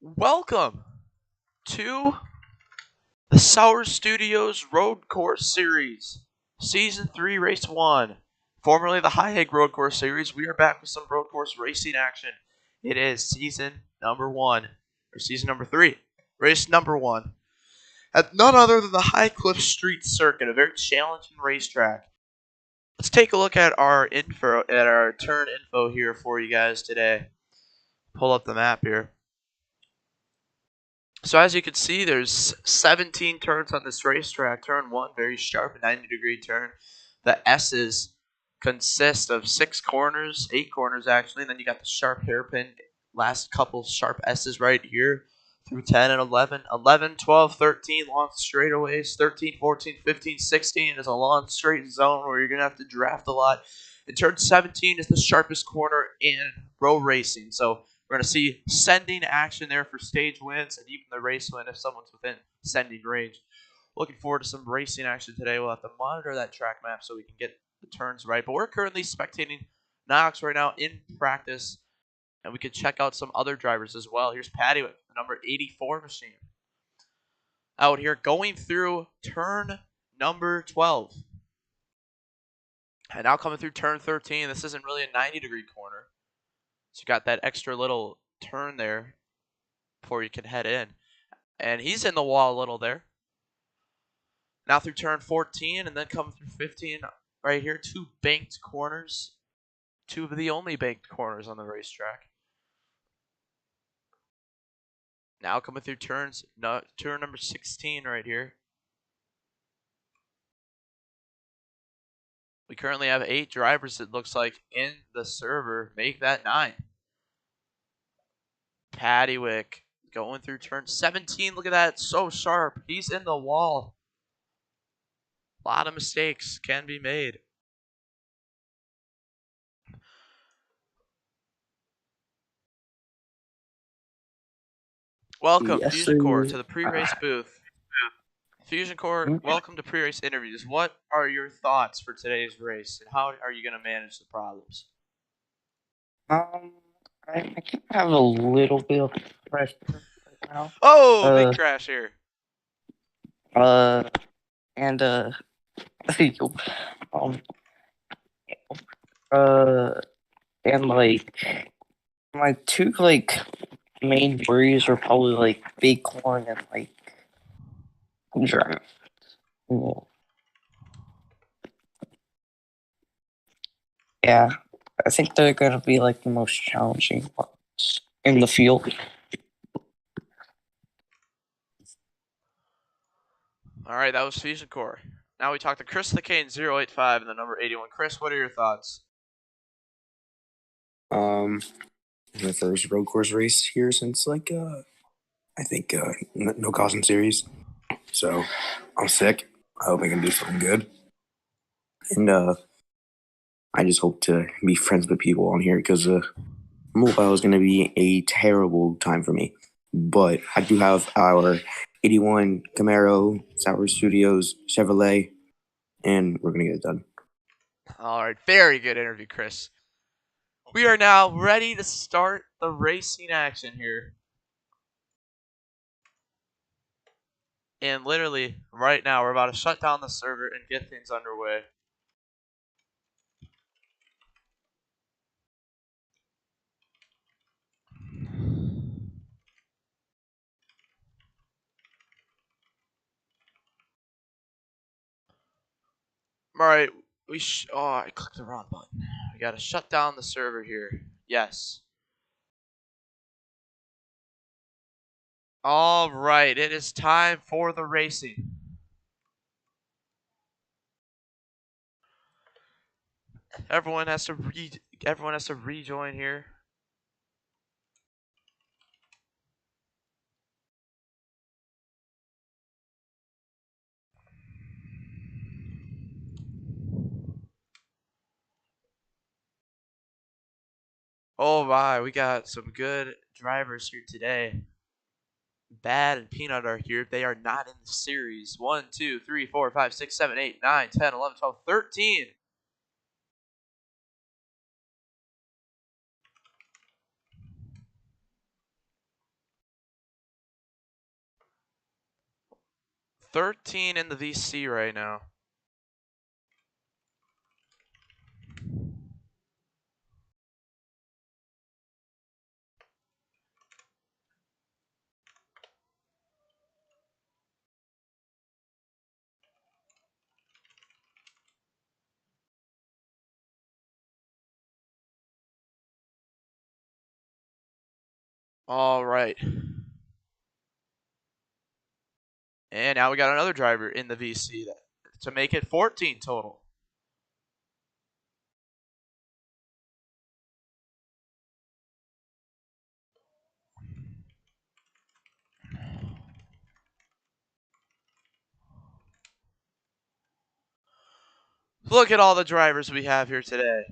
Welcome to the Sour Studios Road Course Series, Season 3, Race 1. Formerly the High Egg Road Course Series, we are back with some road course racing action. It is Season number 1, or Season number 3, Race number 1. At none other than the High Cliff Street Circuit, a very challenging racetrack. Let's take a look at our turn info here for you guys today. Pull up the map here. So as you can see, there's 17 turns on this racetrack. Turn 1, very sharp, 90-degree turn. The S's consist of 6 corners, 8 corners actually, and then you got the sharp hairpin, last couple sharp S's right here through 10 and 11. 11, 12, 13, long straightaways. 13, 14, 15, 16 is a long straight zone where you're going to have to draft a lot. And turn 17 is the sharpest corner in road racing. So we're going to see sending action there for stage wins and even the race win if someone's within sending range. Looking forward to some racing action today. We'll have to monitor that track map so we can get the turns right. But we're currently spectating Knox right now in practice, and we can check out some other drivers as well. Here's Patty with the number 84 machine out here going through turn number 12. And now coming through turn 13. This isn't really a 90-degree corner. So you got that extra little turn there before you can head in. And he's in the wall a little there. Now through turn 14 and then coming through 15 right here. 2 banked corners. 2 of the only banked corners on the racetrack. Now coming through turn number 16 right here. We currently have 8 drivers, it looks like, in the server. Make that 9. Paddywick going through turn 17. Look at that. So sharp. He's in the wall. A lot of mistakes can be made. Welcome, Yes, Fusion sir. Core, to the pre-race booth. Fusion Core, welcome to pre-race interviews. What are your thoughts for today's race, and how are you going to manage the problems? Um, I can have a little bit of pressure right now. Oh, big crash here. And um, and my 2 main worries are probably big corn and draft. Yeah, I think they're gonna be the most challenging ones in the field. All right, that was Fusion Core. Now we talk to Chris the Kane 085 and the number 81. Chris, what are your thoughts? The first road course race here since I think no Cosm series. So I'm sick. I hope I can do something good. And I just hope to be friends with people on here because mobile is going to be a terrible time for me. But I do have our 81 Camaro, Sour Studios, Chevrolet, and we're going to get it done. All right, very good interview, Chris. We are now ready to start the racing action here. And literally, right now, we're about to shut down the server and get things underway. All right, I clicked the wrong button. We gotta shut down the server here. Yes. All right, it is time for the racing. Everyone has to rejoin here. Oh my, we got some good drivers here today. Bad and Peanut are here. They are not in the series. 1, 2, 3, 4, 5, 6, 7, 8, 9, 10, 11, 12, 13. $13 in the VC right now. All right. And now we got another driver in the VC to make it 14 total. Look at all the drivers we have here today.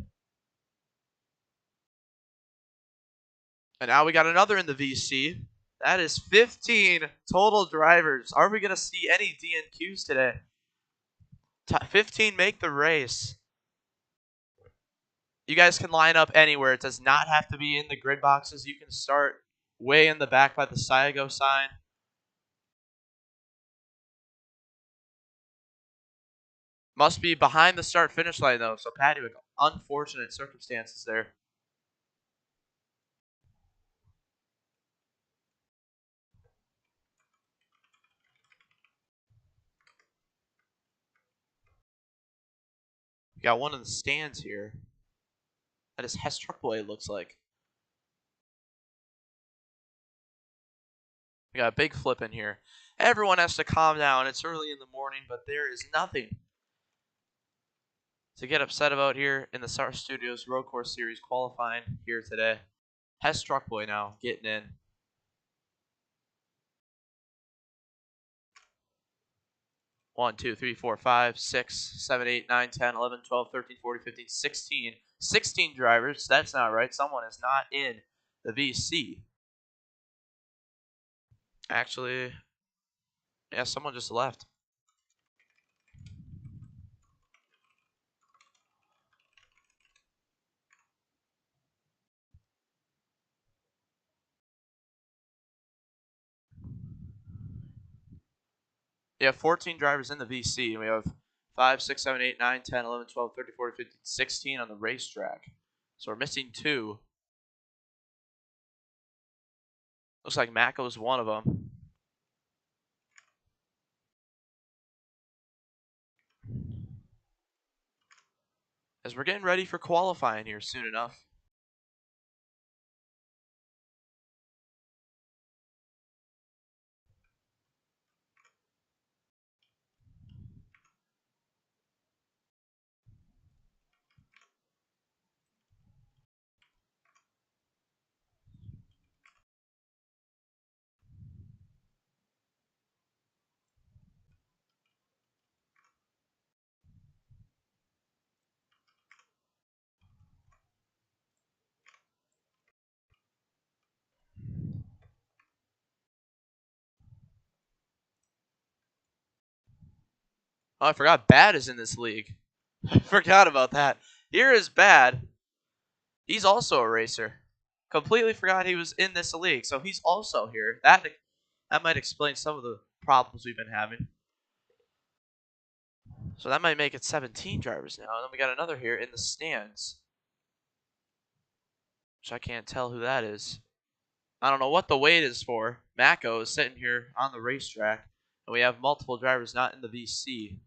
And now we got another in the VC. That is 15 total drivers. Are we going to see any DNQs today? 15 make the race. You guys can line up anywhere. It does not have to be in the grid boxes. You can start way in the back by the Siagow sign. Must be behind the start-finish line, though. So, Patty, with unfortunate circumstances there. We got one in the stands here. That is Hess Truckboy, it looks like. We got a big flip in here. Everyone has to calm down. It's early in the morning, but there is nothing to get upset about here in the Star Studios Road Course Series qualifying here today. Hess Truckboy now getting in. One, 2, 3, 4, 5, 6, 7, 8, 9, 10, 11, 12, 13, 14, 15, 16. 16 drivers. That's not right. Someone is not in the VC. Actually, yeah, someone just left. We have 14 drivers in the VC, and we have 5, 6, 7, 8, 9, 10, 11, 12, 13, 14, 15, 16 on the racetrack. So we're missing 2. Looks like Mako's one of them. As we're getting ready for qualifying here soon enough. Oh, I forgot Bad is in this league. I forgot about that. Here is Bad. He's also a racer. Completely forgot he was in this league, so he's also here. That might explain some of the problems we've been having. So that might make it 17 drivers now. And then we got another here in the stands, which I can't tell who that is. I don't know what the wait is for. Mako is sitting here on the racetrack, and we have multiple drivers not in the VC.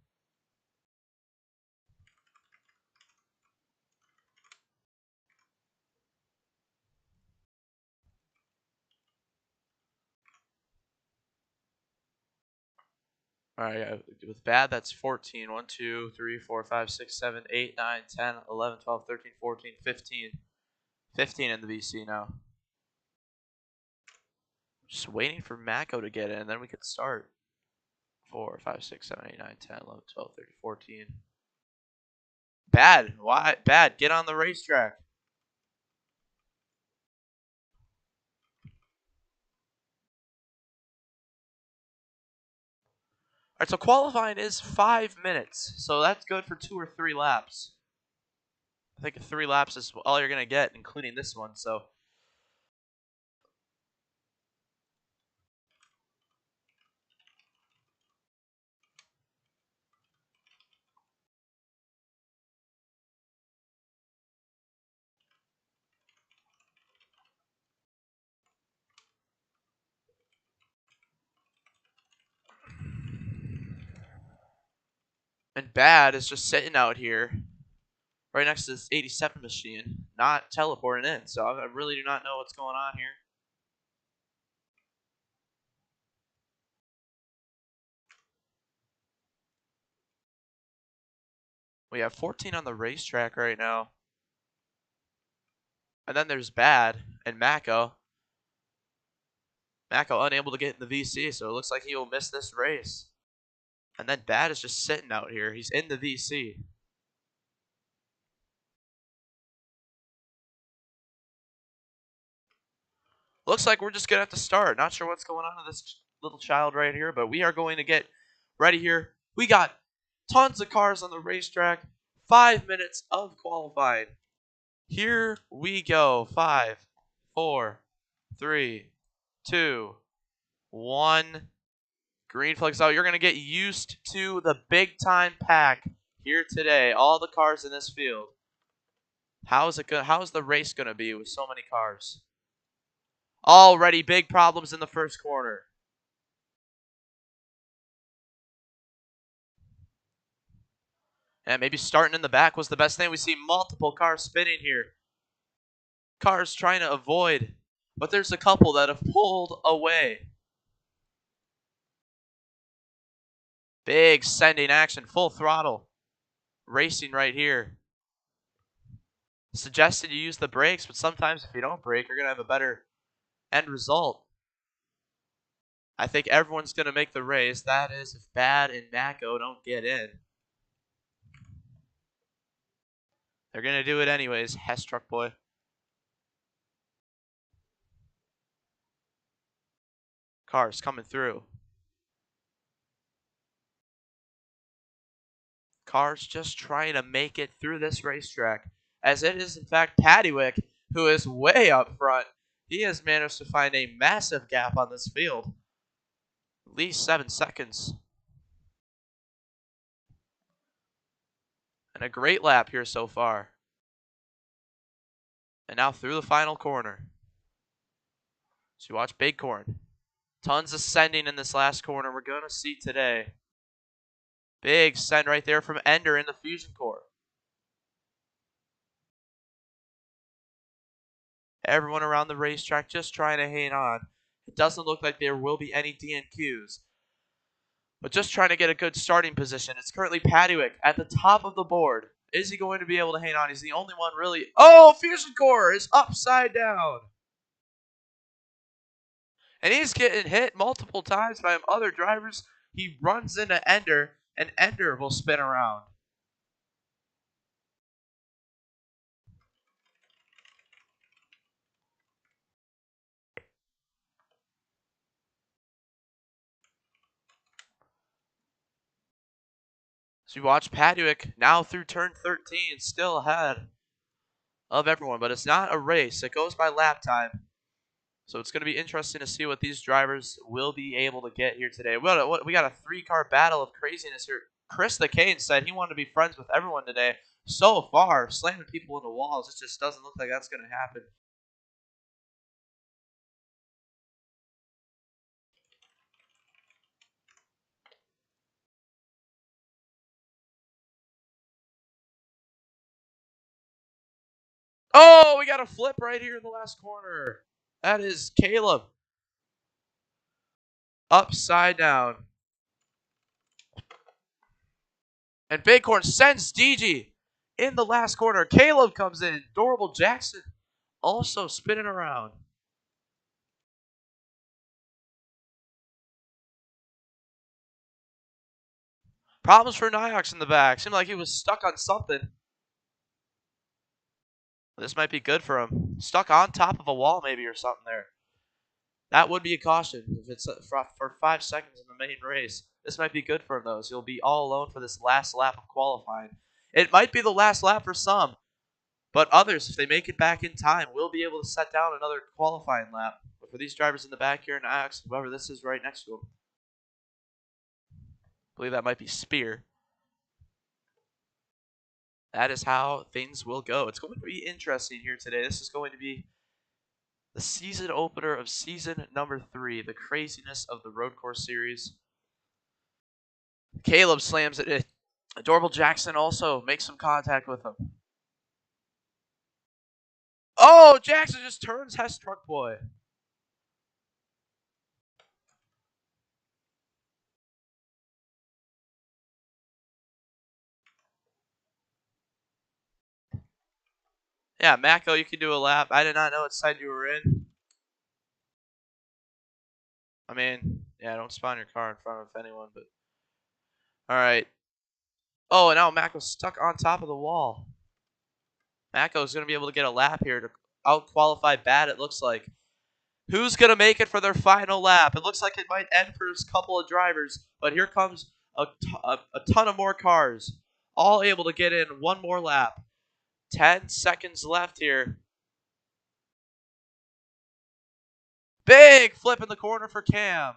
All right, with Bad, that's 14. 1, 2, 3, 4, 5, 6, 7, 8, 9, 10, 11, 12, 13, 14, 15. 15 in the VC now. Just waiting for Mako to get in, and then we could start. 4, 5, 6, 7, 8, 9, 10, 11, 12, 13, 14. Bad. Why? Bad. Get on the racetrack. right, so qualifying is 5 minutes, so that's good for 2 or 3 laps. I think 3 laps is all you're going to get, including this one, so. And Bad is just sitting out here right next to this 87 machine, not teleporting in, so I really do not know what's going on here. We have 14 on the racetrack right now. And then there's Bad and Mako. Mako unable to get in the VC, so it looks like he will miss this race. And then Bad is just sitting out here. He's in the VC. Looks like we're just going to have to start. Not sure what's going on with this little child right here, but we are going to get ready here. We got tons of cars on the racetrack. 5 minutes of qualifying. Here we go. 5, 4, 3, 2, 1. Green flags out. You're going to get used to the big time pack here today. All the cars in this field. How's the race going to be with so many cars? Already big problems in the first corner. And maybe starting in the back was the best thing. We see multiple cars spinning here. Cars trying to avoid. But there's a couple that have pulled away. Big sending action. Full throttle. Racing right here. Suggested you use the brakes, but sometimes if you don't brake, you're going to have a better end result. I think everyone's going to make the race. That is if Bad and Mako don't get in. They're going to do it anyways. Hess Truck Boy. Cars coming through. Cars just trying to make it through this racetrack. As it is, in fact, Paddywick, who is way up front. He has managed to find a massive gap on this field. At least 7 seconds. And a great lap here so far. And now through the final corner. So you watch Bighorn. Tons of sending in this last corner we're going to see today. Big send right there from Ender in the Fusion Core. Everyone around the racetrack just trying to hang on. It doesn't look like there will be any DNQs. But just trying to get a good starting position. It's currently Paddywick at the top of the board. Is he going to be able to hang on? He's the only one really. Oh, Fusion Core is upside down. And he's getting hit multiple times by other drivers. He runs into Ender, and Ender will spin around. So you watch Paddywick now through turn 13, still ahead of everyone. But it's not a race. It goes by lap time. So it's going to be interesting to see what these drivers will be able to get here today. We got a 3-car battle of craziness here. Chris the Kane said he wanted to be friends with everyone today. So far, slamming people into walls, it just doesn't look like that's going to happen. Oh, we got a flip right here in the last corner. That is Caleb. Upside down. And Bighorn sends DG in the last corner. Caleb comes in. Dorable Jackson also spinning around. Problems for Niox in the back. Seemed like he was stuck on something. This might be good for him. Stuck on top of a wall maybe or something there. That would be a caution if it's for 5 seconds in the main race. This might be good for him, though, so he'll be all alone for this last lap of qualifying. It might be the last lap for some, but others, if they make it back in time, will be able to set down another qualifying lap. But for these drivers in the back here, and Axe, whoever this is right next to him, I believe that might be Spear. That is how things will go. It's going to be interesting here today. This is going to be the season opener of season number 3, the craziness of the road course series. Caleb slams it in. Adorable Jackson also makes some contact with him. Oh, Jackson just turns Hess Truck Boy. Yeah, Mako, you can do a lap. I did not know what side you were in. I mean, yeah, don't spawn your car in front of anyone, but... Alright. Oh, and now Mako's stuck on top of the wall. Mako's going to be able to get a lap here to out-qualify Bad, it looks like. Who's going to make it for their final lap? It looks like it might end for a couple of drivers, but here comes a ton of more cars, all able to get in one more lap. 10 seconds left here. Big flip in the corner for Cam.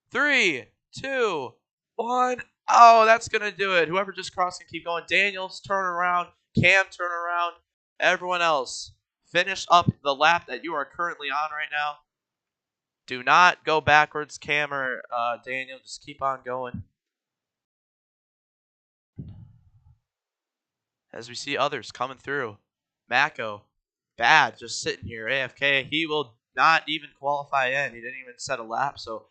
3, 2, 1. Oh, that's going to do it. Whoever just crossed can keep going. Daniels, turn around. Cam, turn around. Everyone else, finish up the lap that you are currently on right now. Do not go backwards, Cam or Daniel. Just keep on going. As we see others coming through. Mako, Bad, just sitting here, AFK. He will not even qualify in. He didn't even set a lap. So,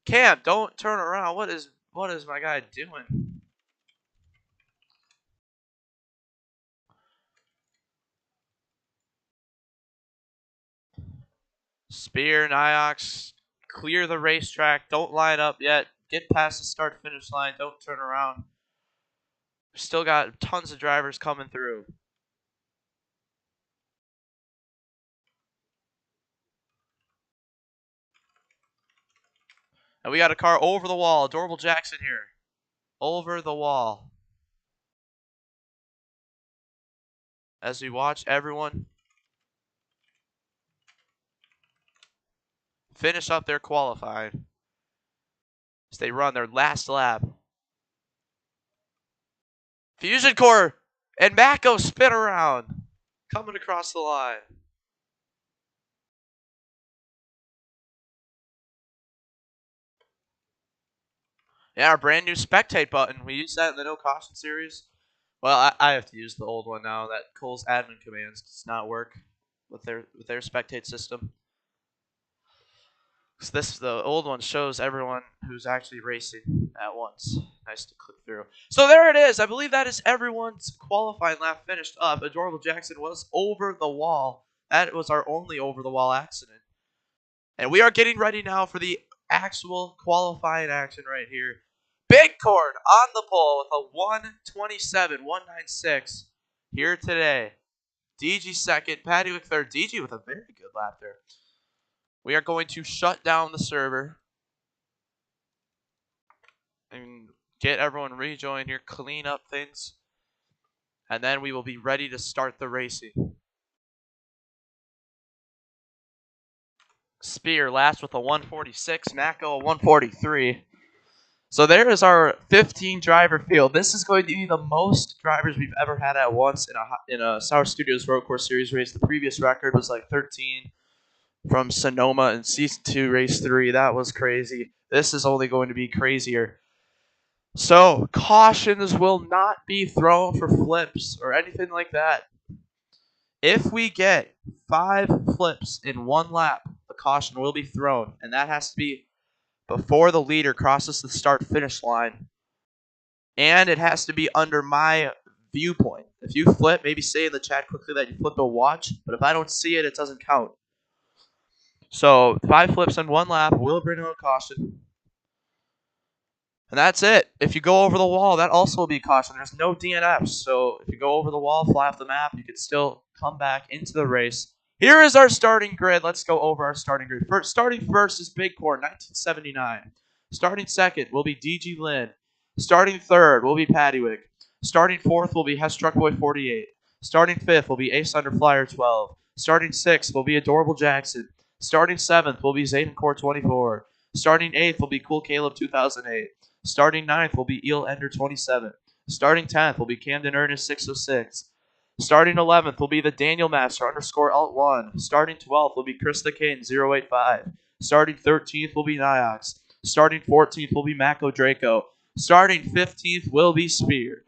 Cam, don't turn around. What is my guy doing? Spear, Niox, clear the racetrack. Don't line up yet. Get past the start-finish line. Don't turn around. Still got tons of drivers coming through. And we got a car over the wall. Adorable Jackson here. Over the wall. As we watch everyone finish up their qualifying. As they run their last lap. Fusion Core and Mako spin around. Coming across the line. Yeah, our brand new spectate button. We used that in the no caution series. Well, I have to use the old one now. That Cole's admin commands does not work with their spectate system. So the old one shows everyone who's actually racing at once. Nice to click through. So there it is. I believe that is everyone's qualifying lap finished up. Adorable Jackson was over the wall. That was our only over the wall accident. And we are getting ready now for the actual qualifying action right here. Big Cord on the pole with a 1:27.196 here today. DG second, Paddywick third. DG with a very good lap there. We are going to shut down the server and get everyone rejoined here, clean up things, and then we will be ready to start the racing. Spear last with a 1:46, Mako a 1:43. So there is our 15 driver field. This is going to be the most drivers we've ever had at once in a Sour Studios Road Course Series race. The previous record was like 13 from Sonoma in Season 2, Race 3. That was crazy. This is only going to be crazier. So, cautions will not be thrown for flips or anything like that. If we get 5 flips in one lap, the caution will be thrown, and that has to be before the leader crosses the start-finish line. And it has to be under my viewpoint. If you flip, maybe say in the chat quickly that you flip a watch, but if I don't see it, it doesn't count. So 5 flips in one lap will bring on a caution. And that's it. If you go over the wall, that also will be a caution. There's no DNFs, so if you go over the wall, fly off the map, you can still come back into the race. Here is our starting grid. Let's go over our starting grid. Starting first is Big Corn, 1979. Starting second will be DG Lynn. Starting third will be Paddywick. Starting fourth will be Hess Truck Boy 48. Starting fifth will be Ace Under Flyer 12. Starting sixth will be Adorable Jackson. Starting seventh will be Zayden Core 24. Starting eighth will be Cool Caleb 2008. Starting ninth will be Eel Ender 27. Starting 10th will be Camden Ernest 606. Starting 11th will be the Daniel Master _Alt 1. Starting 12th will be Chris the Kane 085. Starting 13th will be Niox. Starting 14th will be Mako Draco. Starting 15th will be Spear.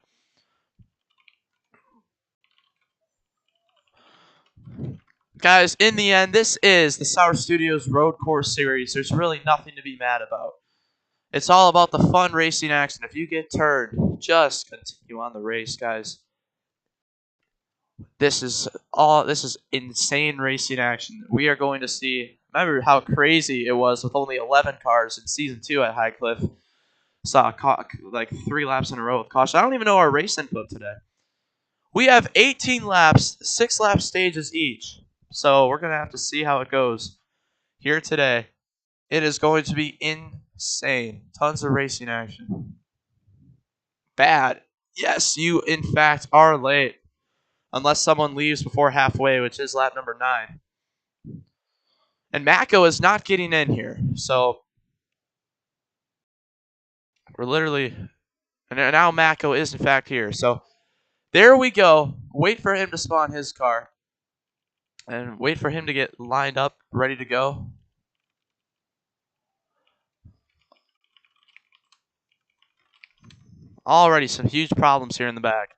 Guys, in the end, this is the Sour Studios Road Course Series. There's really nothing to be mad about. It's all about the fun racing action. If you get turned, just continue on the race, guys. This is insane racing action. We are going to see. Remember how crazy it was with only 11 cars in season 2 at High Cliff. Saw like 3 laps in a row with caution. I don't even know our race input today. We have 18 laps, 6 lap stages each. So we're gonna have to see how it goes here today. It is going to be insane. Tons of racing action. Bad. Yes, you in fact are late. Unless someone leaves before halfway, which is lap number 9. And Mako is not getting in here. So we're literally... And now Mako is in fact here. So there we go. Wait for him to spawn his car. And wait for him to get lined up, ready to go. Already some huge problems here in the back.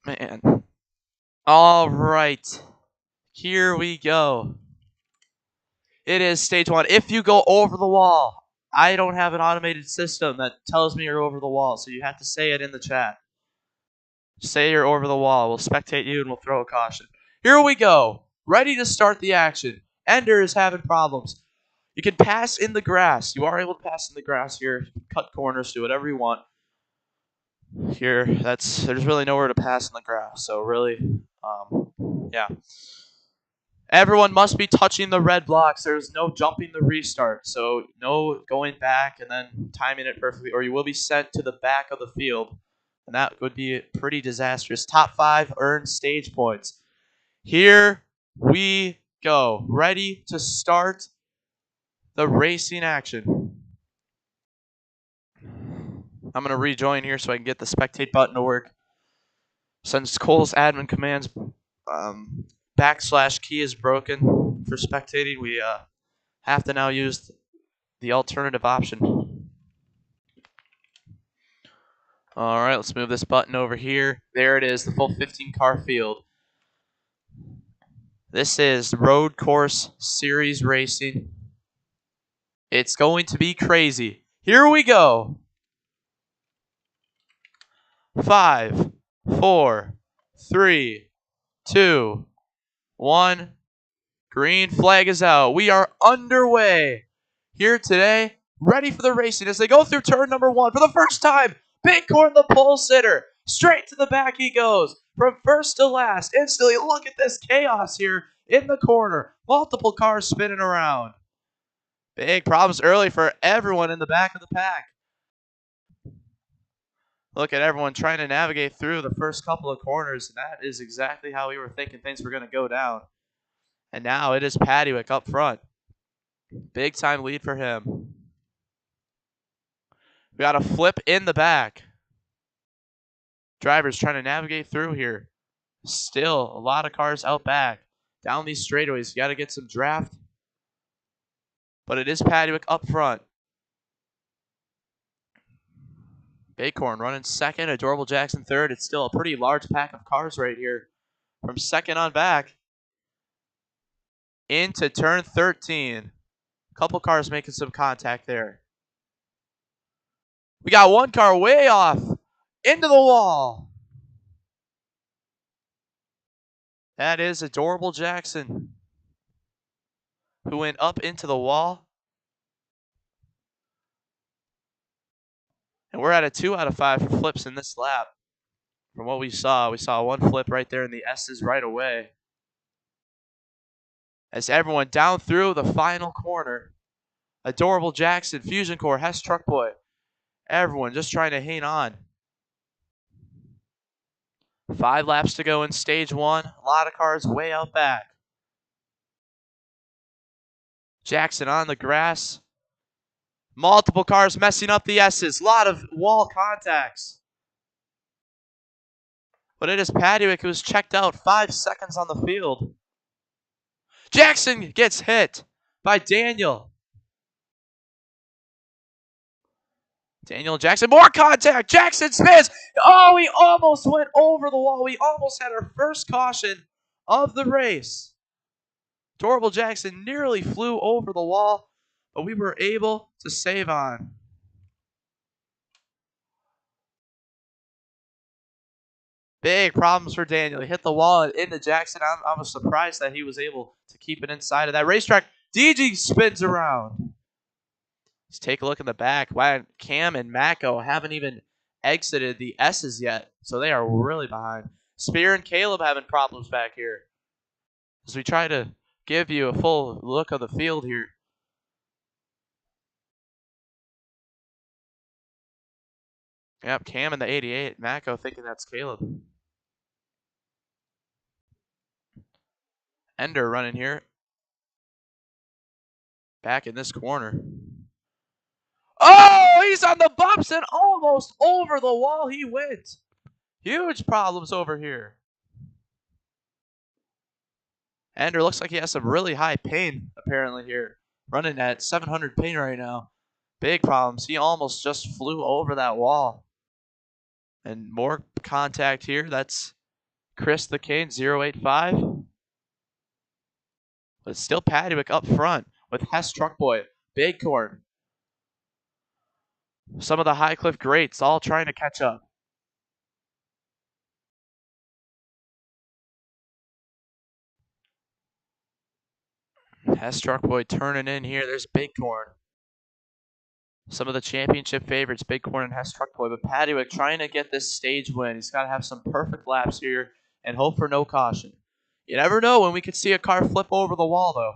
Man. All right. Here we go. It is stage 1. If you go over the wall, I don't have an automated system that tells me you're over the wall, so you have to say it in the chat. Say you're over the wall. We'll spectate you and we'll throw a caution. Here we go. Ready to start the action. Ender is having problems. You can pass in the grass. You are able to pass in the grass here. Cut corners, do whatever you want. Here, there's really nowhere to pass in the grass. So really, yeah. Everyone must be touching the red blocks. There's no jumping the restart. So no going back and then timing it perfectly, or you will be sent to the back of the field. And that would be pretty disastrous. Top 5 earn stage points. Here we go. Ready to start the racing action. I'm going to rejoin here so I can get the spectate button to work. Since Cole's admin commands /key is broken for spectating, we have to now use the alternative option. All right, let's move this button over here. There it is, the full 15-car field. This is Road Course Series Racing. It's going to be crazy. Here we go. 5, 4, 3, 2, 1. Green flag is out. We are underway here today, ready for the racing as they go through turn number 1 for the first time. Big Corn, the pole sitter. Straight to the back he goes from first to last. Instantly, look at this chaos here in the corner. Multiple cars spinning around. Big problems early for everyone in the back of the pack. Look at everyone trying to navigate through the first couple of corners. And that is exactly how we were thinking things were going to go down. And now it is Paddywick up front. Big time lead for him. We got a flip in the back. Drivers trying to navigate through here. Still a lot of cars out back. Down these straightaways, you got to get some draft. But it is Paddywick up front. Acorn running second, Adorable Jackson third. It's still a pretty large pack of cars right here. From second on back. Into turn 13. Couple cars making some contact there. We got one car way off. Into the wall. That is Adorable Jackson, who went up into the wall. And we're at a 2 out of 5 for flips in this lap from what we saw one flip right there in the S's right away. As everyone down through the final corner. Adorable Jackson, Fusion Core, Hess Truck Boy. Everyone just trying to hang on. 5 laps to go in stage 1. A lot of cars way out back. Jackson on the grass. Multiple cars messing up the S's. A lot of wall contacts. But it is Paduick who's checked out 5 seconds on the field. Jackson gets hit by Daniel. Daniel Jackson, more contact. Jackson spins. Oh, he almost went over the wall. We almost had our first caution of the race. Adorable Jackson nearly flew over the wall, but we were able to save on. Big problems for Daniel. He hit the wall and into Jackson. I was surprised that he was able to keep it inside of that racetrack. DG spins around. Let's take a look in the back. Wow, Cam and Mako haven't even exited the S's yet, so they are really behind. Spear and Caleb having problems back here. As we try to give you a full look of the field here. Yep, Cam in the 88. Mako thinking that's Caleb. Ender running here. Back in this corner. Oh, he's on the bumps and almost over the wall he went. Huge problems over here. Ender looks like he has some really high pain apparently here. Running at 700 pain right now. Big problems. He almost just flew over that wall. And more contact here. That's Chris the Cane, 085. But it's still Paduick up front with Hess Truck Boy, Big Corn. Some of the High Cliff greats all trying to catch up. Hess Truck Boy turning in here. There's Big Corn. Some of the championship favorites, Big Corn and Hess Truck Boy. But Paduick trying to get this stage win. He's got to have some perfect laps here and hope for no caution. You never know when we could see a car flip over the wall, though.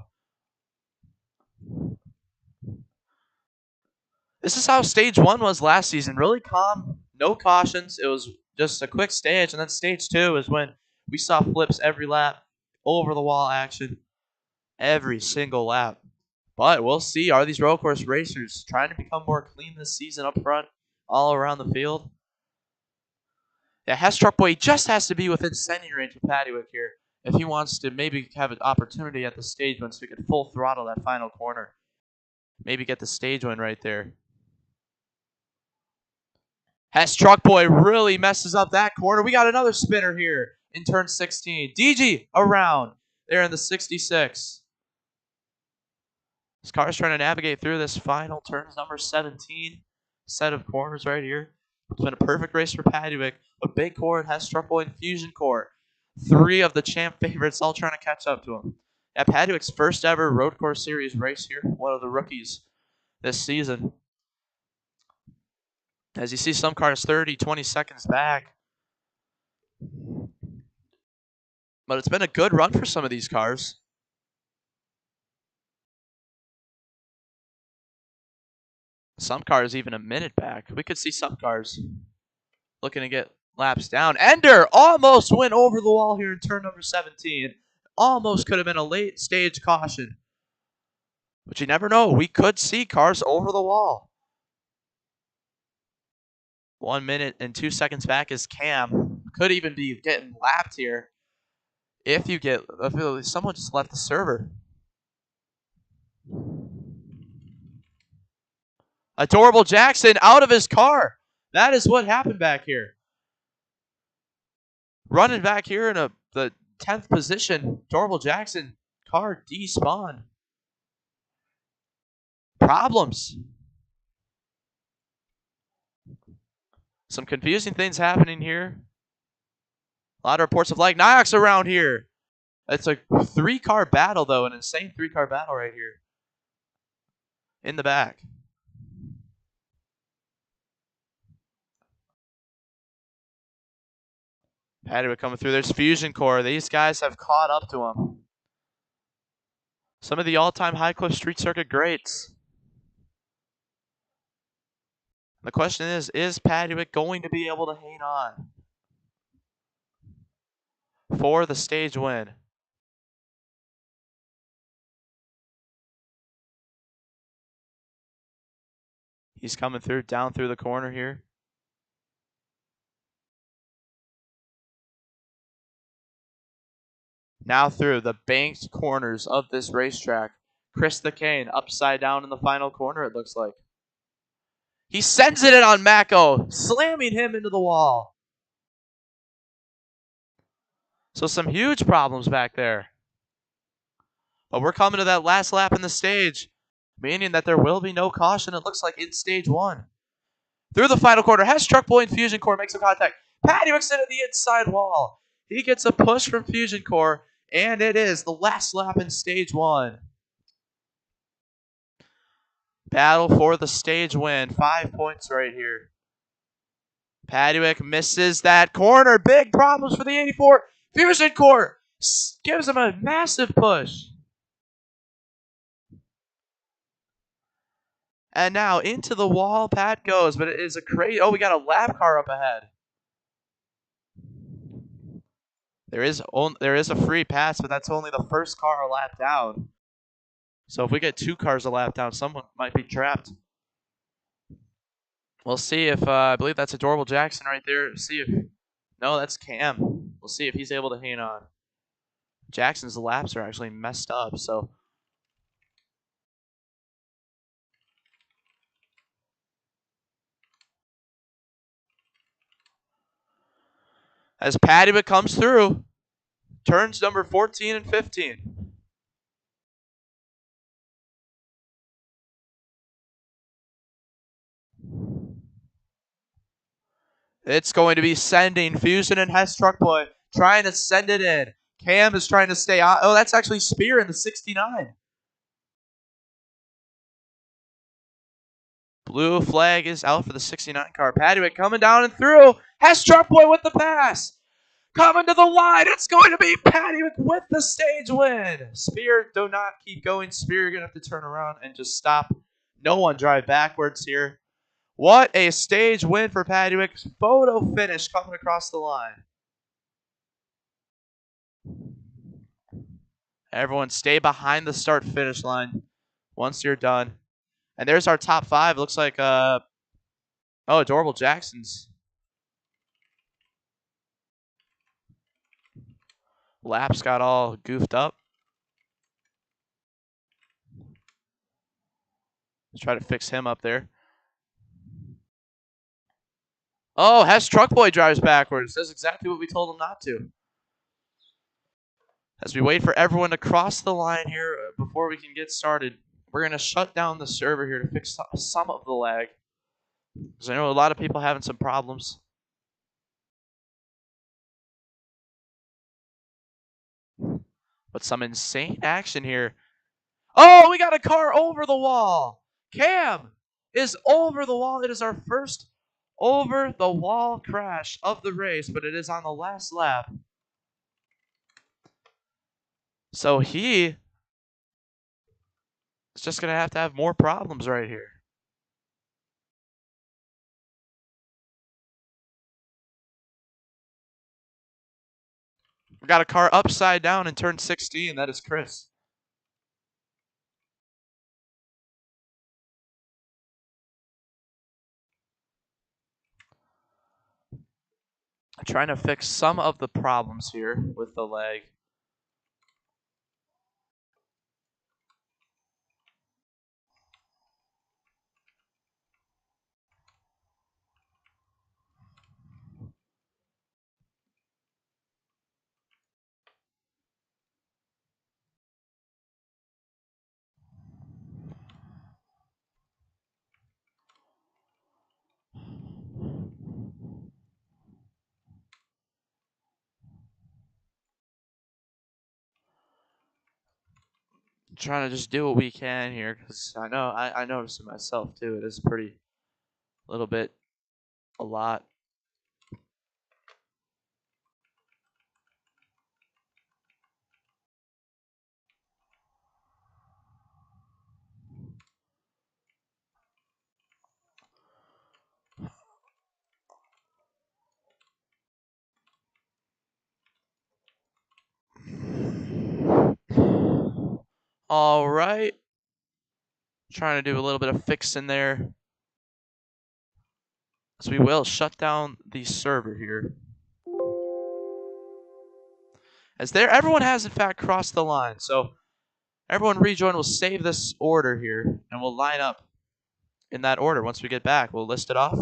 This is how stage 1 was last season. Really calm, no cautions. It was just a quick stage. And then stage 2 is when we saw flips every lap, over the wall action, every single lap. But we'll see. Are these road course racers trying to become more clean this season up front, all around the field? Yeah, Hess Truck Boy just has to be within sending range of Paduick here if he wants to maybe have an opportunity at the stage win so we can full throttle that final corner. Maybe get the stage win right there. Hess Truck Boy really messes up that corner. We got another spinner here in turn 16. DG around there in the 66. This car's trying to navigate through this final turns number 17 set of corners right here. It's been a perfect race for Paduick, but Big Core, Hess Truck Boy, and Fusion Core, 3 of the champ favorites all trying to catch up to him. Yeah, Paduick's first ever road course series race here, one of the rookies this season. As you see, some cars 30, 20 seconds back. But it's been a good run for some of these cars. Some cars even a minute back. We could see some cars looking to get laps down. Ender almost went over the wall here in turn number 17. Almost could have been a late stage caution. But you never know. We could see cars over the wall. 1 minute and 2 seconds back is Cam. Could even be getting lapped here. If someone just left the server. Adorable Jackson out of his car. That is what happened back here. Running back here in the 10th position. Adorable Jackson car despawned. Problems. Some confusing things happening here. A lot of reports of like Niox around here. It's a 3-car battle, though. An insane 3-car battle right here. In the back. Paddock coming through. There's Fusion Core. These guys have caught up to him. Some of the all-time High Cliff Street Circuit greats. The question is Paddock going to be able to hang on for the stage win? He's coming through, down through the corner here. Now through the banked corners of this racetrack. Chris the Cane upside down in the final corner, it looks like. He sends it in on Mako, slamming him into the wall. So some huge problems back there. But we're coming to that last lap in the stage, meaning that there will be no caution, it looks like, in stage one. Through the final corner, has Truck Boy and Fusion Core make some contact. Patty works into the inside wall. He gets a push from Fusion Core, and it is the last lap in stage one. Battle for the stage win. 5 points right here. Padwick misses that corner. Big problems for the 84. Fusion Core gives him a massive push. And now into the wall Pat goes, but it is a crazy... Oh, we got a lap car up ahead. There is a free pass, but that's only the first car a lap down. So if we get 2 cars a lap down, someone might be trapped. We'll see if, I believe that's Adorable Jackson right there. See if, no, that's Cam. We'll see if he's able to hang on. Jackson's laps are actually messed up, so. As Paddy comes through, turns number 14 and 15. It's going to be sending Fusion and Hess Truck Boy, trying to send it in. Cam is trying to stay on. Oh, that's actually Spear in the 69. Blue flag is out for the 69 car. Padwick coming down and through. Hess Truck Boy with the pass. Coming to the line. It's going to be Padwick with the stage win. Spear, do not keep going. Spear, you're going to have to turn around and just stop. No one drive backwards here. What a stage win for Padwick. Photo finish coming across the line. Everyone stay behind the start-finish line once you're done. And there's our top 5. Looks like, Adorable Jackson's laps got all goofed up. Let's try to fix him up there. Oh, Hess Truck Boy drives backwards. That's exactly what we told him not to. As we wait for everyone to cross the line here before we can get started, we're going to shut down the server here to fix some of the lag. Because I know a lot of people having some problems. But some insane action here. Oh, we got a car over the wall. Cam is over the wall. It is our first over the wall crash of the race, but it is on the last lap. So he is just going to have more problems right here. We got a car upside down in turn 16. That is Chris. I'm trying to fix some of the problems here with the lag. Trying to just do what we can here because I know I noticed it myself too. It is pretty a lot. All right. Trying to do a little bit of fixing there. So we will shut down the server here. As there, everyone has in fact crossed the line. So everyone rejoin. We'll save this order here, and we'll line up in that order. Once we get back, we'll list it off.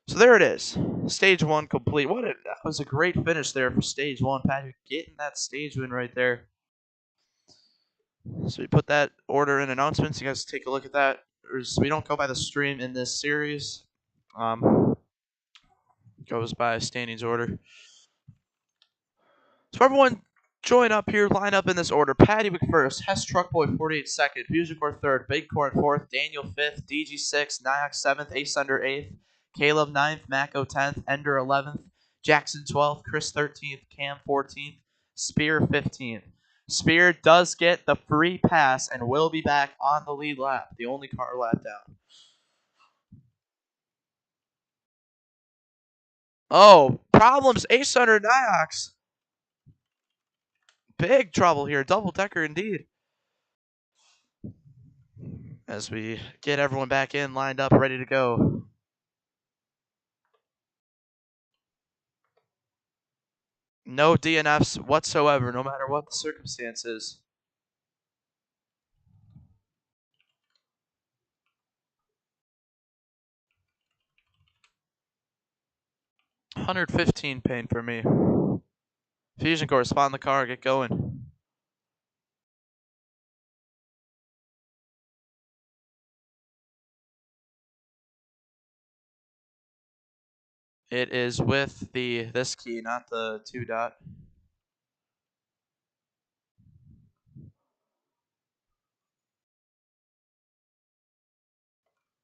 So there it is. Stage 1 complete. That was a great finish there for stage 1. Patrick getting that stage win right there. So we put that order in announcements. You guys take a look at that. We don't go by the stream in this series. Goes by standings order. So everyone join up here, line up in this order. Patty first, Hess Truckboy 48 second, Fusion Core third, Big Core fourth, Daniel fifth, DG sixth, Nyack seventh, Ace Under eighth, Caleb ninth, Mako 10th, Ender 11th, Jackson 12th, Chris 13th, Cam 14th, Spear 15th. Spear does get the free pass and will be back on the lead lap, the only car lap down. Oh, problems, Ace Under Nyax. Big trouble here, double decker indeed. As we get everyone back in, lined up, ready to go. No DNFs whatsoever, no matter what the circumstances. $115 pain for me. Fusion Core, spawn the car, get going. It is with this key, not the 2 dot.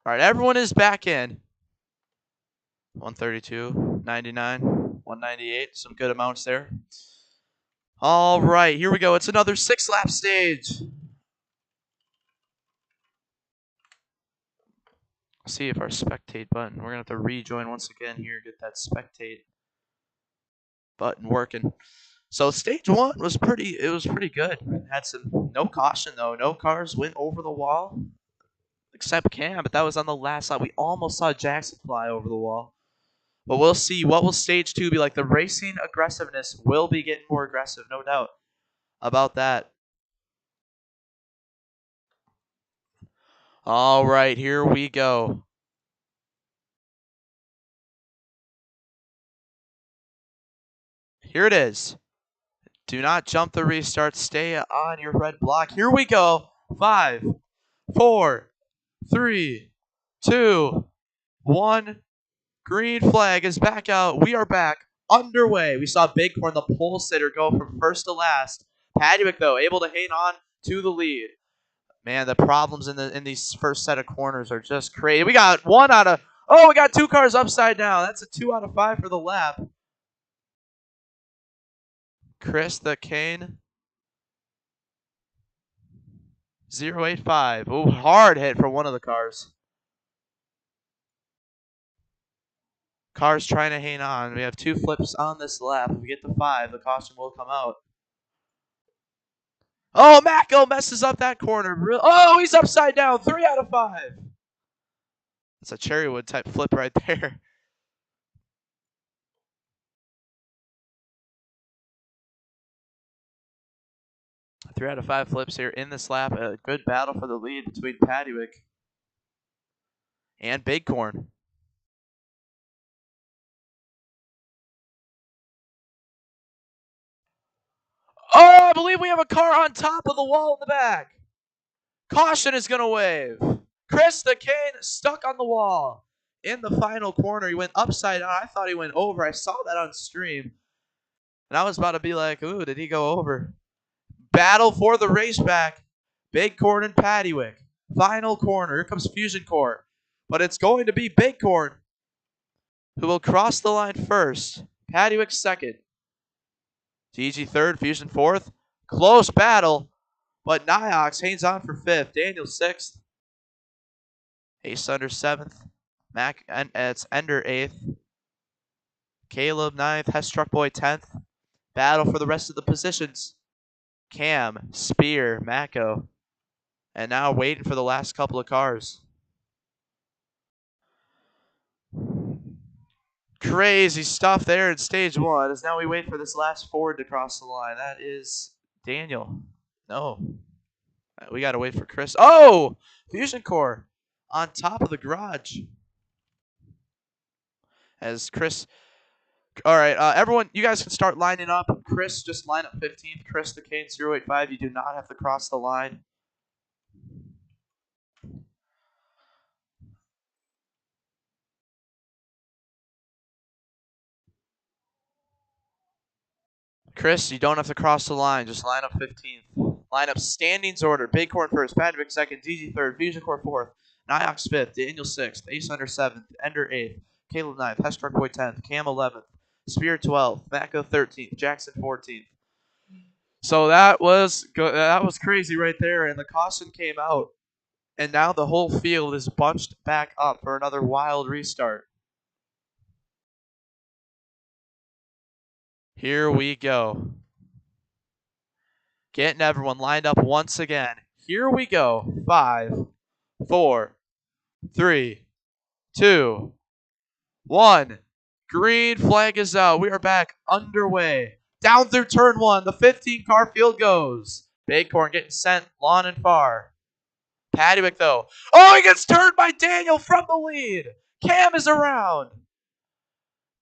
All right, everyone is back in. 132, 99, 198, some good amounts there. All right, here we go. It's another 6-lap stage. See if our spectate button, we're gonna have to rejoin once again here, get that spectate button working. So stage 1 was pretty good. Had some no caution though. No cars went over the wall except Cam, but that was on the last lap. We almost saw Jackson fly over the wall. But we'll see. What will stage 2 be like? The racing aggressiveness will be getting more aggressive, no doubt about that. All right, here we go. Here it is. Do not jump the restart. Stay on your red block. Here we go. 5, 4, 3, 2, 1. Green flag is back out. We are back underway. We saw Bighorn, the pole sitter, go from first to last. Padwick, though, able to hang on to the lead. Man, the problems in these first set of corners are just crazy. We got we got 2 cars upside down. That's a 2 out of 5 for the lap. Chris the Kane. 085. Oh, hard hit for one of the cars. Cars trying to hang on. We have 2 flips on this lap. If we get to 5, the caution will come out. Oh, Mako messes up that corner. Oh, he's upside down. 3 out of 5. That's a Cherrywood type flip right there. Three out of 5 flips here in this lap. A good battle for the lead between Padwick and Bighorn. Oh, I believe we have a car on top of the wall in the back. Caution is going to wave. Chris the Kane stuck on the wall. In the final corner, he went upside down. I thought he went over. I saw that on stream. And I was about to be like, ooh, did he go over? Battle for the race back. Bighorn and Padwick. Final corner. Here comes Fusion Core. But it's going to be Bighorn who will cross the line first. Padwick second. TG third. Fusion fourth. Close battle. But Niox hangs on for fifth. Daniel sixth. Ace Under seventh. It's Ender eighth. Caleb ninth. Hess Truckboy 10th. Battle for the rest of the positions. Cam, Spear, Mako. And now waiting for the last couple of cars. Crazy stuff there in stage 1 as now we wait for this last Ford to cross the line. That is Daniel. No. We got to wait for Chris. Oh! Fusion Core on top of the garage. As Chris... All right, everyone, you guys can start lining up. Chris, just line up 15th. Chris, the Kane085. You do not have to cross the line. Chris, you don't have to cross the line. Just line up 15th. Line up standings order. Bighorn first, Patrick second, DG third, Fusion Core fourth, Niox fifth, Daniel sixth, Ace Under seventh, Ender eighth, Caleb ninth, Heshtruck Boy 10th, Cam 11th, Spear 12th, Mako 13th, Jackson 14th. So that was crazy right there, and the caution came out, and now the whole field is bunched back up for another wild restart. Here we go. Getting everyone lined up once again. Here we go. 5, 4, 3, 2, 1. Green flag is out. We are back underway. Down through turn 1. The 15-car field goes. Bighorn getting sent long and far. Paddywick, though. Oh, he gets turned by Daniel from the lead. Cam is around.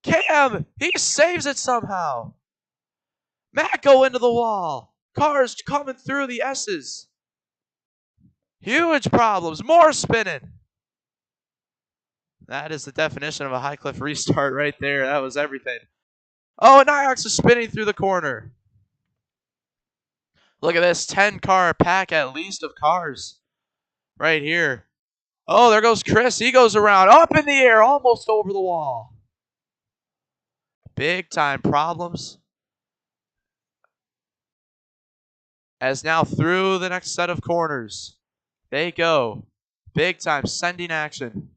Cam, he saves it somehow. Matt go into the wall. Cars coming through the S's. Huge problems. More spinning. That is the definition of a high cliff restart right there. That was everything. Oh, and Niox is spinning through the corner. Look at this 10-car pack at least of cars right here. Oh, there goes Chris. He goes around up in the air, almost over the wall. Big time problems. As now through the next set of corners, they go. Big time sending action.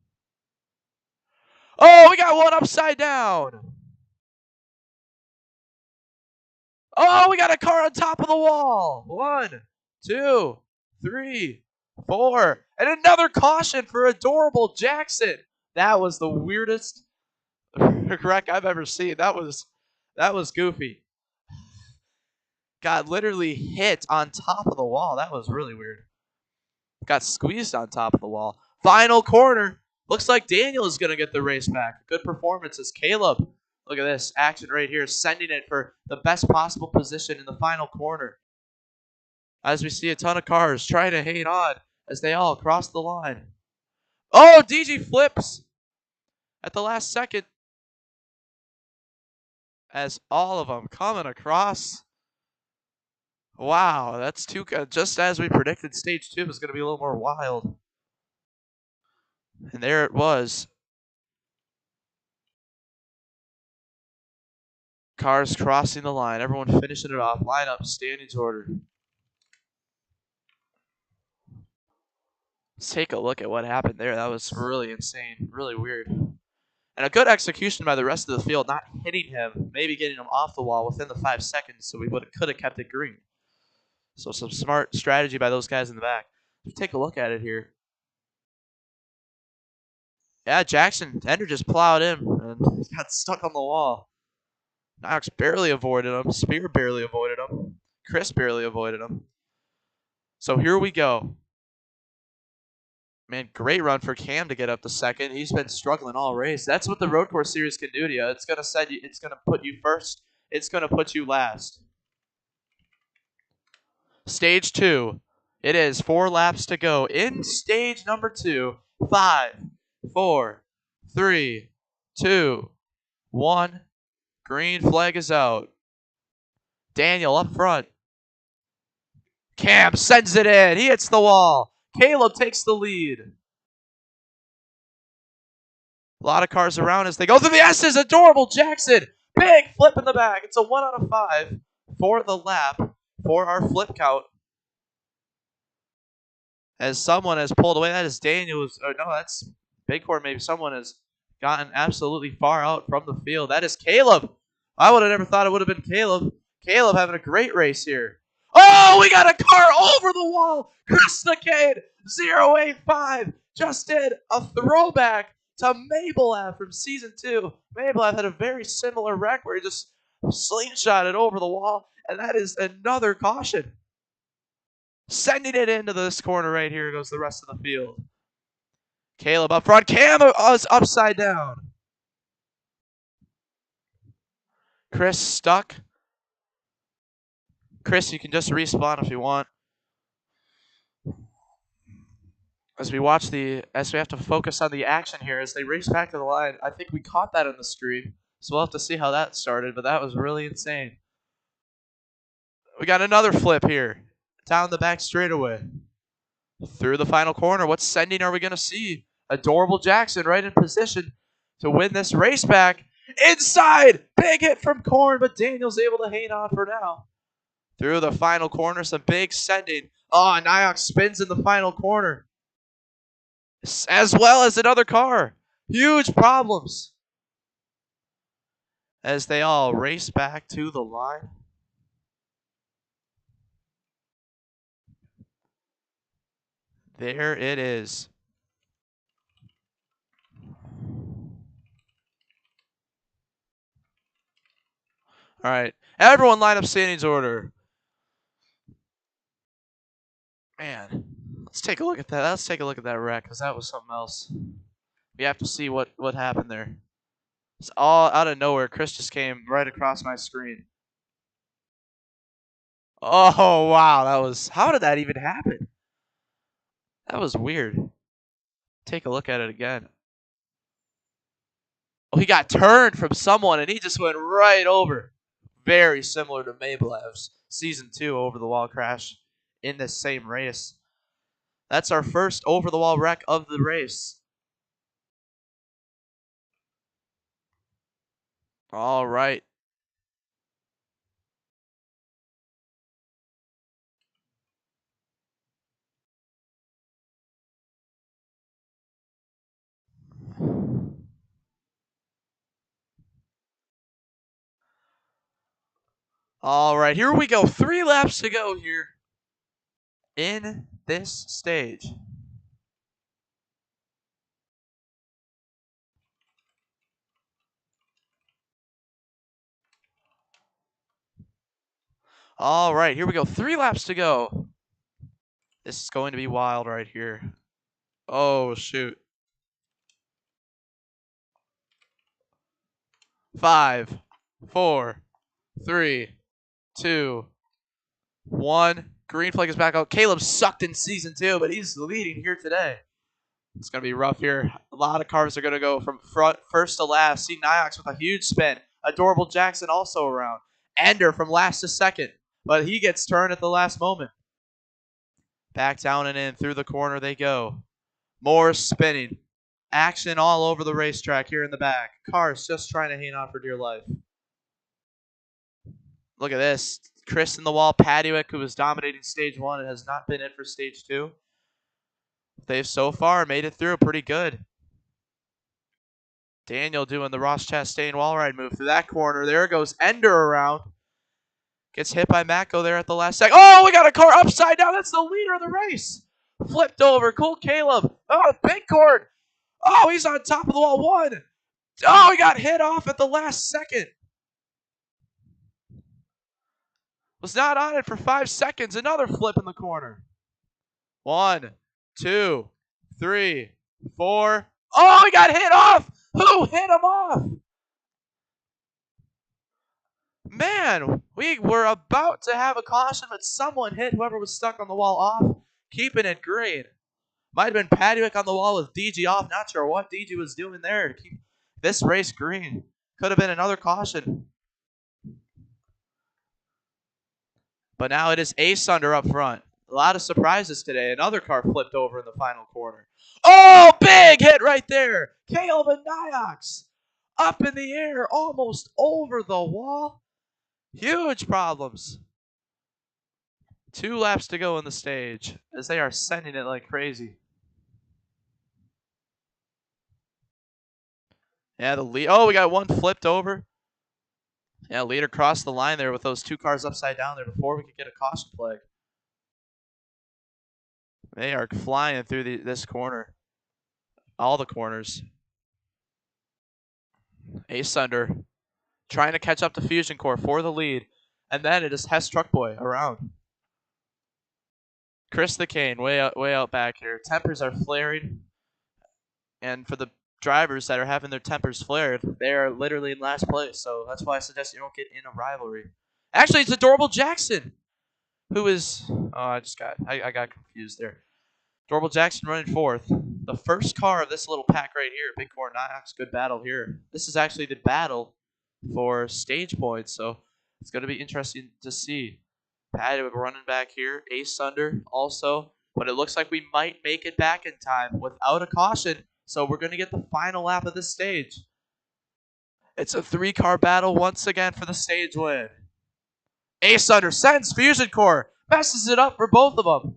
Oh, we got one upside down. Oh, we got a car on top of the wall. 1, 2, 3, 4. And another caution for adorable Jackson. That was the weirdest wreck I've ever seen. That was goofy. Got literally hit on top of the wall. That was really weird. Got squeezed on top of the wall. Final corner. Looks like Daniel is going to get the race back. Good performances. Caleb, look at this action right here, sending it for the best possible position in the final corner. As we see a ton of cars trying to hang on as they all cross the line. Oh, DG flips at the last second as all of them coming across. Wow, that's too good. Just as we predicted, stage 2 was going to be a little more wild. And there it was. Cars crossing the line. Everyone finishing it off. Lineup, standings order. Let's take a look at what happened there. That was really insane. Really weird. And a good execution by the rest of the field, not hitting him, maybe getting him off the wall within the 5 seconds, so we could have kept it green. So some smart strategy by those guys in the back. Let's take a look at it here. Yeah, Jackson, Ender just plowed him and got stuck on the wall. Knox barely avoided him. Spear barely avoided him. Chris barely avoided him. So here we go. Man, great run for Cam to get up to second. He's been struggling all race. That's what the Road Course Series can do to you. It's gonna set you. It's gonna put you first. It's gonna put you last. Stage 2. It is 4 laps to go in stage number 2. 5, 4, 3, 2, 1. Green flag is out. Daniel up front. Cam sends it in. He hits the wall. Caleb takes the lead. A lot of cars around as they go through the S's. Adorable Jackson. Big flip in the back. It's a 1 out of 5 for the lap for our flip count. As someone has pulled away. That is Daniel. No, that's Bighorn. Maybe someone has gotten absolutely far out from the field. That is Caleb. I would have never thought it would have been Caleb. Caleb having a great race here. Oh, we got a car over the wall. Chris the Kid, 085, just did a throwback to Mabelev from season 2. Mabelev had a very similar wreck where he just slingshotted over the wall, and that is another caution. Sending it into this corner right here goes the rest of the field. Caleb up front. Cam is upside down. Chris stuck. Chris, you can just respawn if you want. As we have to focus on the action here as they race back to the line. I think we caught that in the stream, so we'll have to see how that started, but that was really insane. We got another flip here. Down the back straightaway. Through the final corner. What sending are we going to see? Adorable Jackson right in position to win this race back. Inside! Big hit from Korn, but Daniel's able to hang on for now. Through the final corner, some big sending. Oh, Niox spins in the final corner. As well as another car. Huge problems. As they all race back to the line. There it is. All right. Everyone line up standings order. Man, let's take a look at that. Let's take a look at that wreck, because that was something else. We have to see what happened there. It's all out of nowhere. Chris just came right across my screen. Oh, wow. How did that even happen? That was weird. Take a look at it again. Oh, he got turned from someone, and he just went right over. Very similar to Mabelev's Season 2 over-the-wall crash in this same race. That's our first over-the-wall wreck of the race. All right. All right, here we go. 3 laps to go here in this stage. All right, here we go. 3 laps to go. This is going to be wild right here. Oh, shoot. 5, 4, 3, 2, 1. Green flag is back out. Caleb sucked in Season 2, but he's leading here today. It's going to be rough here. A lot of cars are going to go from first to last. See Niox with a huge spin. Adorable Jackson also around. Ender from last to second, but he gets turned at the last moment. Back down and in. Through the corner they go. More spinning. Action all over the racetrack here in the back. Cars just trying to hang on for dear life. Look at this. Chris in the wall. Paduick, who was dominating stage 1 and has not been in for stage 2. They've so far made it through pretty good. Daniel doing the Ross Chastain wall ride move through that corner. There goes Ender around. Gets hit by Mako there at the last second. Oh, we got a car upside down. That's the leader of the race. Flipped over. Cool Caleb. Oh, big cord. Oh, he's on top of the wall. 1. Oh, he got hit off at the last second. Was not on it for 5 seconds. Another flip in the corner. 1, 2, 3, 4. Oh, he got hit off. Who hit him off? Man, we were about to have a caution, but someone hit whoever was stuck on the wall off, keeping it green. Might have been Paduick on the wall with DG off. Not sure what DG was doing there to keep this race green. Could have been another caution. But now it is Ace Under up front. A lot of surprises today. Another car flipped over in the final corner. Oh, big hit right there. Caleb and Niox up in the air, almost over the wall. Huge problems. 2 laps to go in the stage as they are sending it like crazy. Yeah, the lead. Oh, we got one flipped over. Yeah, leader crossed the line there with those two cars upside down there before we could get a caution flag. They are flying through this corner. All the corners. Ace Under trying to catch up to Fusion Core for the lead. And then it is Hess Truckboy around. Chris the Cane way out back here. Tempers are flaring. And for the drivers that are having their tempers flared, they are literally in last place. So that's why I suggest you don't get in a rivalry. Actually, it's Adorable Jackson, who is... Oh, I got confused there. Adorable Jackson running fourth. The first car of this little pack right here. Big Core Knox, good battle here. This is actually the battle for stage points, so it's going to be interesting to see. Patty running back here. Ace Under also. But it looks like we might make it back in time without a caution. So we're going to get the final lap of this stage. It's a 3-car battle once again for the stage win. Ace Under sends Fusion Core. Messes it up for both of them.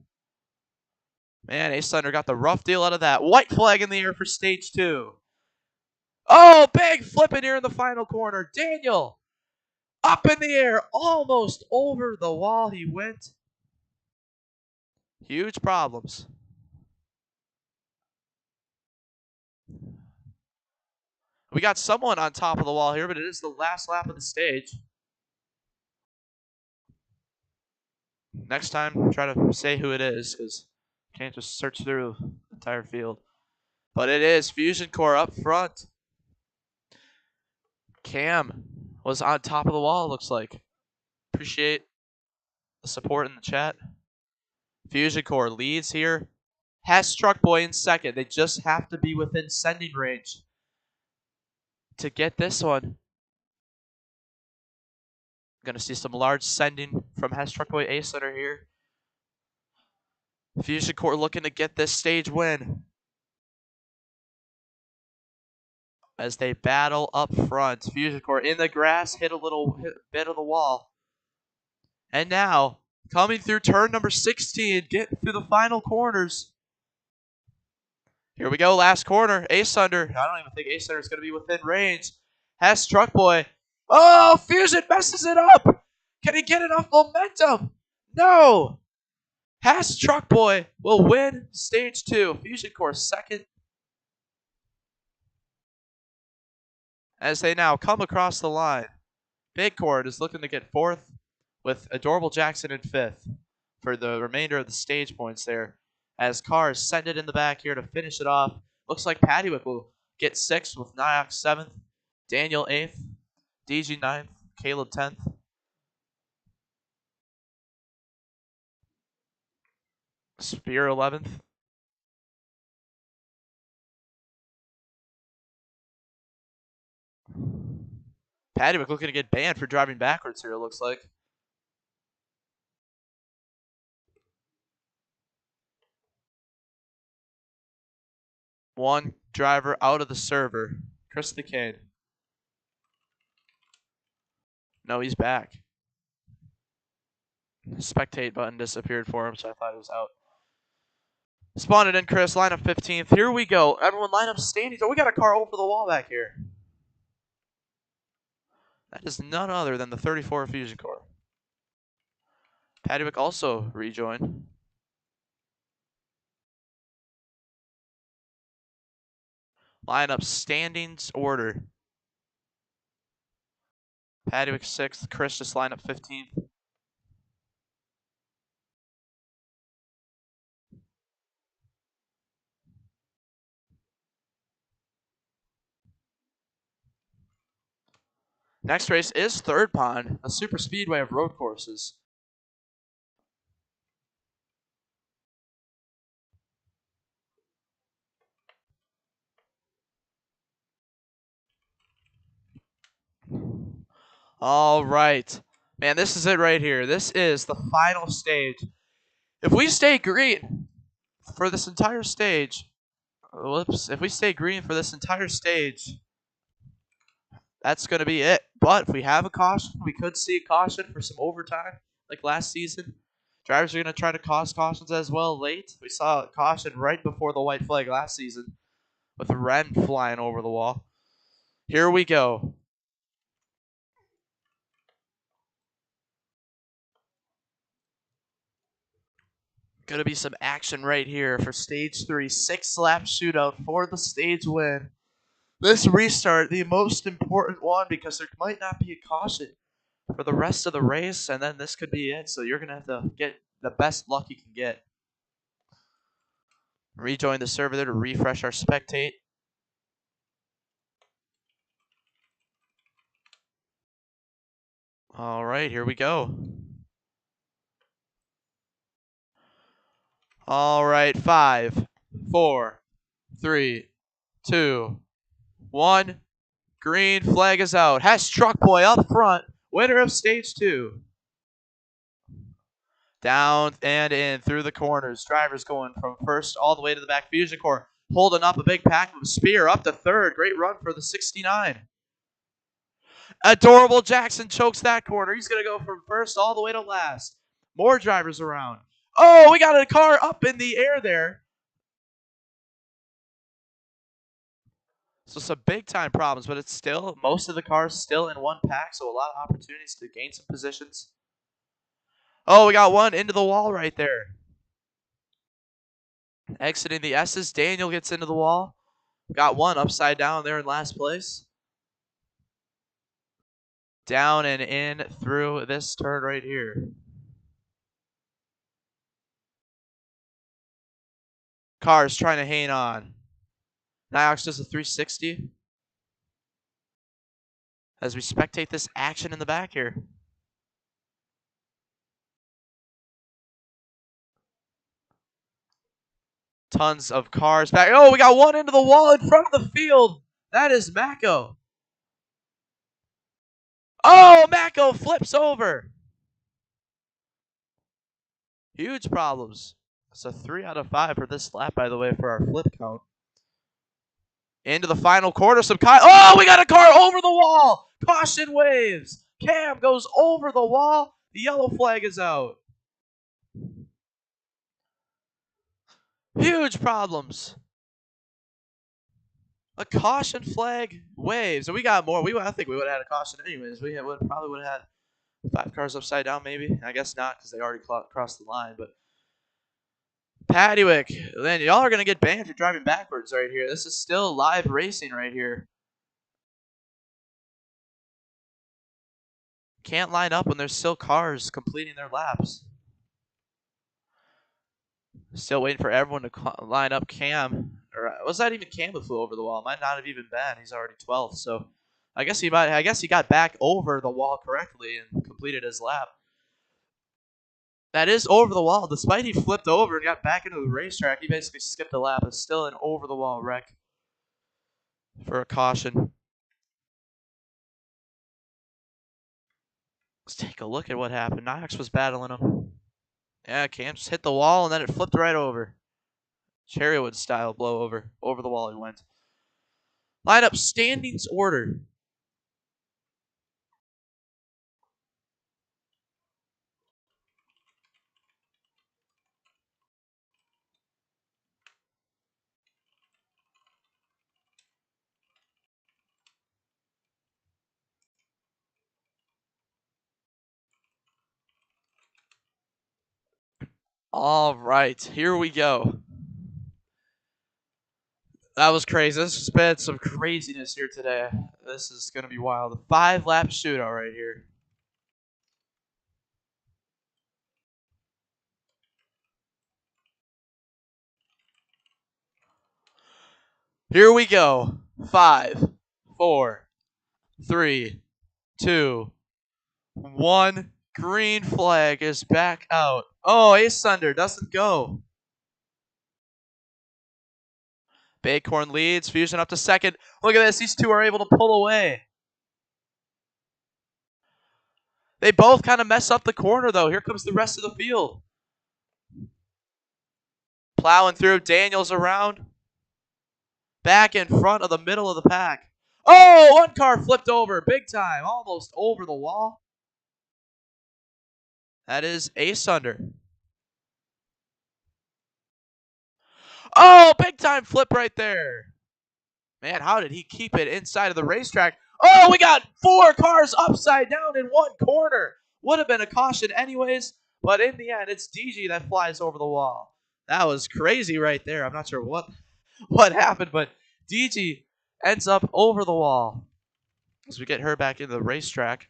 Man, Ace Thunder got the rough deal out of that. White flag in the air for stage 2. Oh, big flip in here in the final corner. Daniel up in the air, almost over the wall he went. Huge problems. We got someone on top of the wall here, but it is the last lap of the stage. Next time, try to say who it is, because you can't just search through the entire field. But it is Fusion Core up front. Cam was on top of the wall, looks like. Appreciate the support in the chat. Fusion Core leads here. Has Truckboy in second. They just have to be within sending range to get this one. Going to see some large sending from Hess Truckboy Ace Center here. Fusion Core looking to get this stage win as they battle up front. Fusion Core in the grass, hit a bit of the wall. And now, coming through turn number 16, getting through the final corners. Here we go, last corner. Ace Under. I don't even think Ace Under is going to be within range. Hess Truckboy. Oh, Fusion messes it up. Can he get enough momentum? No. Hess Truckboy will win stage 2. Fusion Core second. As they now come across the line. Big Cord is looking to get fourth with Adorable Jackson in fifth for the remainder of the stage points there. As cars send it in the back here to finish it off. Looks like Pattywick will get sixth with Niox seventh, Daniel eighth, DG ninth, Caleb 10th. Spear 11th. Pattywick looking to get banned for driving backwards here, it looks like. One driver out of the server. Chris the Kid. No, he's back. The spectate button disappeared for him, so I thought it was out. Spawn it in, Chris. Line up 15th. Here we go. Everyone line up standings. Oh, we got a car over the wall back here. That is none other than the 34 Fusion Core. Pattywick also rejoined. Line up standings order. Pattywick 6th. Chris just line up 15th. Next race is Third Pond, a super speedway of road courses. All right. Man, this is it right here. This is the final stage. If we stay green for this entire stage, if we stay green for this entire stage, that's going to be it. But if we have a caution, we could see a caution for some overtime, like last season. Drivers are going to try to cause cautions as well late. We saw a caution right before the white flag last season with Ren flying over the wall. Here we go. Gonna be some action right here for stage 3. 6-lap shootout for the stage win. This restart, the most important one, because there might not be a caution for the rest of the race, and then this could be it. So you're gonna have to get the best luck you can get. Rejoin the server there to refresh our spectate. All right, here we go. All right, 5, 4, 3, 2, 1. Green flag is out. Hess Truck Boy up front, winner of stage 2. Down and in through the corners. Drivers going from first all the way to the back. Fusion Core holding up a big pack of Spear up to third. Great run for the 69. Adorable Jackson chokes that corner. He's going to go from first all the way to last. More drivers around. Oh, we got a car up in the air there. So some big time problems, but it's still, most of the cars still in one pack, so a lot of opportunities to gain some positions. Oh, we got one into the wall right there. Exiting the S's, Daniel gets into the wall. Got one upside down there in last place. Down and in through this turn right here. Cars trying to hang on. Niox does a 360. As we spectate this action in the back here. Tons of cars back. Oh, we got one into the wall in front of the field. That is Mako. Oh, Mako flips over. Huge problems. It's a 3 out of 5 for this lap, by the way, for our flip count. Into the final quarter. Oh, we got a car over the wall. Caution waves. Cam goes over the wall. The yellow flag is out. Huge problems. A caution flag waves. And we got more. I think we would have had a caution anyways. We probably would have had 5 cars upside down maybe. I guess not because they already crossed the line. But Paddywick, then y'all are going to get banned for driving backwards right here. This is still live racing right here. Can't line up when there's still cars completing their laps. Still waiting for everyone to line up Cam. Or was that even Cam that flew over the wall? Might not have even been. He's already 12th, so I guess he got back over the wall correctly and completed his lap. That is over the wall. Despite he flipped over and got back into the racetrack, he basically skipped a lap. It's still an over the wall wreck for a caution. Let's take a look at what happened. Knox was battling him. Yeah, Cam just hit the wall and then it flipped right over. Cherrywood style blow over the wall he went. Line up standings order. All right, here we go. That was crazy. This has been some craziness here today. This is going to be wild. A 5-lap shootout right here. Here we go. 5, 4, 3, 2, 1. Green flag is back out. Oh, Ace Thunder doesn't go. Bighorn leads. Fusion up to second. Look at this. These two are able to pull away. They both kind of mess up the corner, though. Here comes the rest of the field. Plowing through. Daniels around. Back in front of the middle of the pack. Oh, one car flipped over. Big time. Almost over the wall. That is Ace Thunder. Oh, big time flip right there. Man, how did he keep it inside of the racetrack? Oh, we got 4 cars upside down in one corner. Would have been a caution anyways, But in the end, it's DG that flies over the wall. That was crazy right there. I'm not sure what happened, but DG ends up over the wall as we get her back into the racetrack.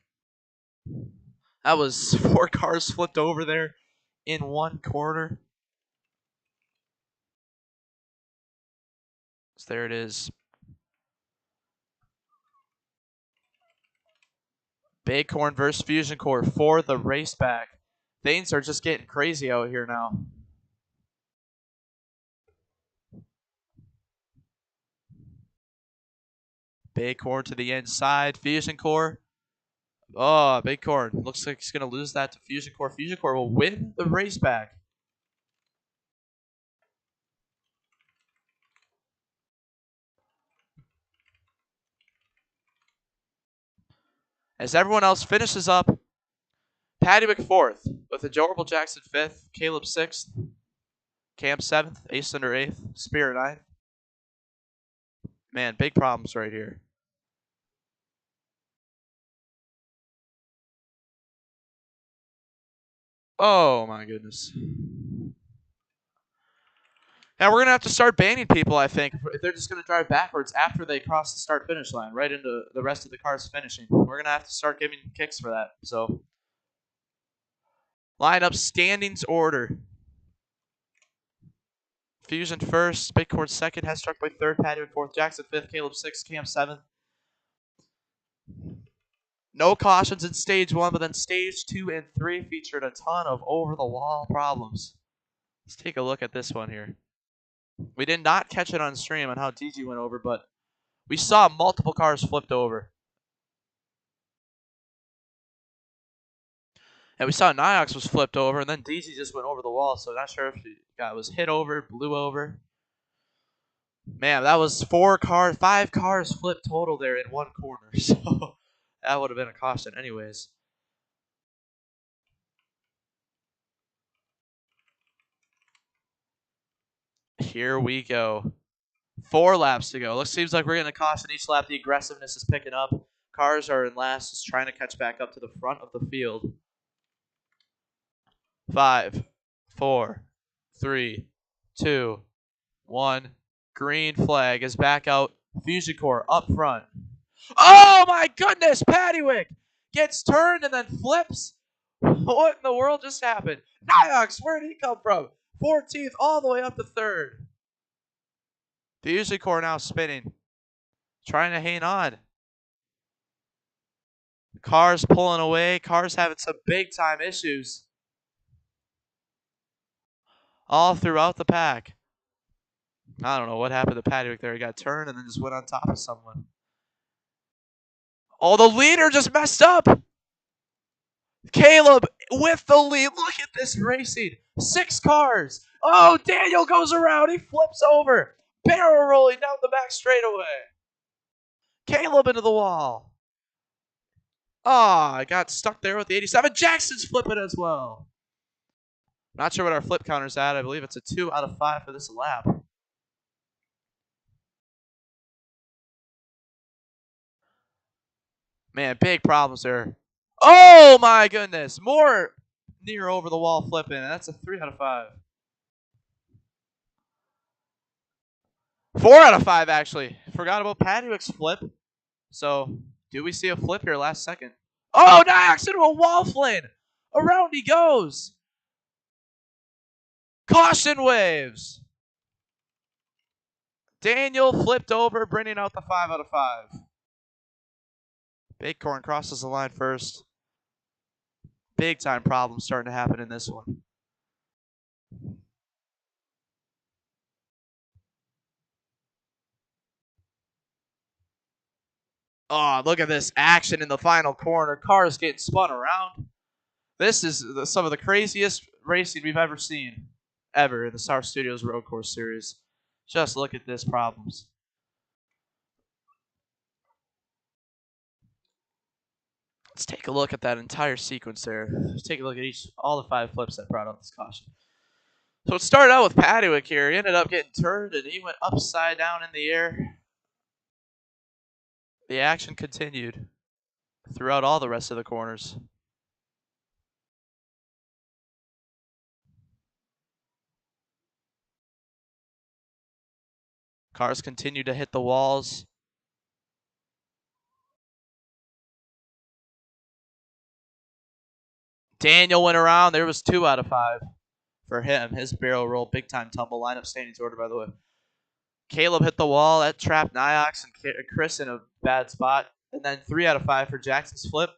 That was 4 cars flipped over there in one corner. So there it is. Bighorn versus Fusion Core for the race back. Things are just getting crazy out here now. Bighorn to the inside. Fusion Core. Oh, Bighorn. Looks like he's going to lose that to Fusion Core. Fusion Core will win the race back. As everyone else finishes up, Paddywick 4th, with Adorable Jackson 5th, Caleb 6th, Cam 7th, Ace Thunder 8th, Spirit 9th. Man, big problems right here. Oh my goodness. Now we're going to have to start banning people, I think, if they're just going to drive backwards after they cross the start-finish line, right into the rest of the cars finishing. We're going to have to start giving kicks for that. So, lineup standings order. Fusion 1st, Bighorn 2nd, Hestruck 3rd, Paddywick 4th, Jackson 5th, Caleb 6th, Cam 7th. No cautions in stage 1, but then stage 2 and 3 featured a ton of over-the-wall problems. Let's take a look at this one here. We did not catch it on stream on how DG went over, but we saw multiple cars flipped over. And we saw Niox was flipped over, and then DG just went over the wall, so not sure if the guy was hit over, blew over. Man, that was 5 cars flipped total there in one corner, so that would have been a caution anyways. Here we go. 4 laps to go. Seems like we're getting a caution each lap. The aggressiveness is picking up. Cars are in last, just trying to catch back up to the front of the field. 5, 4, 3, 2, 1. Green flag is back out. Fusion Core up front. Oh my goodness! Paddywick gets turned and then flips. What in the world just happened? Niox, where did he come from? 14th all the way up to 3rd. Fusion Core now spinning. Trying to hang on. Cars pulling away. Cars having some big time issues. All throughout the pack. I don't know what happened to Paddywick there. He got turned and then just went on top of someone. Oh, the leader just messed up. Caleb with the lead. Look at this racing. 6 cars. Oh, Daniel goes around. He flips over. Barrel rolling down the back straightaway. Caleb into the wall. I got stuck there with the 87. Jackson's flipping as well. Not sure what our flip counter's at. I believe it's a 2 out of 5 for this lap. Man, big problems there. Oh my goodness. More near over the wall flipping. And that's a 3 out of 5. 4 out of 5, actually. Forgot about Paddywick's flip. So, do we see a flip here last second? Oh, Niox into a wall flint. Around he goes. Caution waves. Daniel flipped over, bringing out the 5 out of 5. Bighorn crosses the line first. Big time problems starting to happen in this one. Oh, look at this action in the final corner. Cars getting spun around. This is some of the craziest racing we've ever seen, ever, in the Star Studios Road Course Series. Just look at this problems. Let's take a look at that entire sequence there. Let's take a look at all the 5 flips that brought out this caution. So it started out with Paddywick here. He ended up getting turned and he went upside down in the air. The action continued throughout all the rest of the corners. Cars continue to hit the walls. Daniel went around. There was 2 out of 5 for him. His barrel roll, big time tumble. Lineup standings order, by the way. Caleb hit the wall. That trapped Niox and Chris in a bad spot. And then 3 out of 5 for Jackson's flip.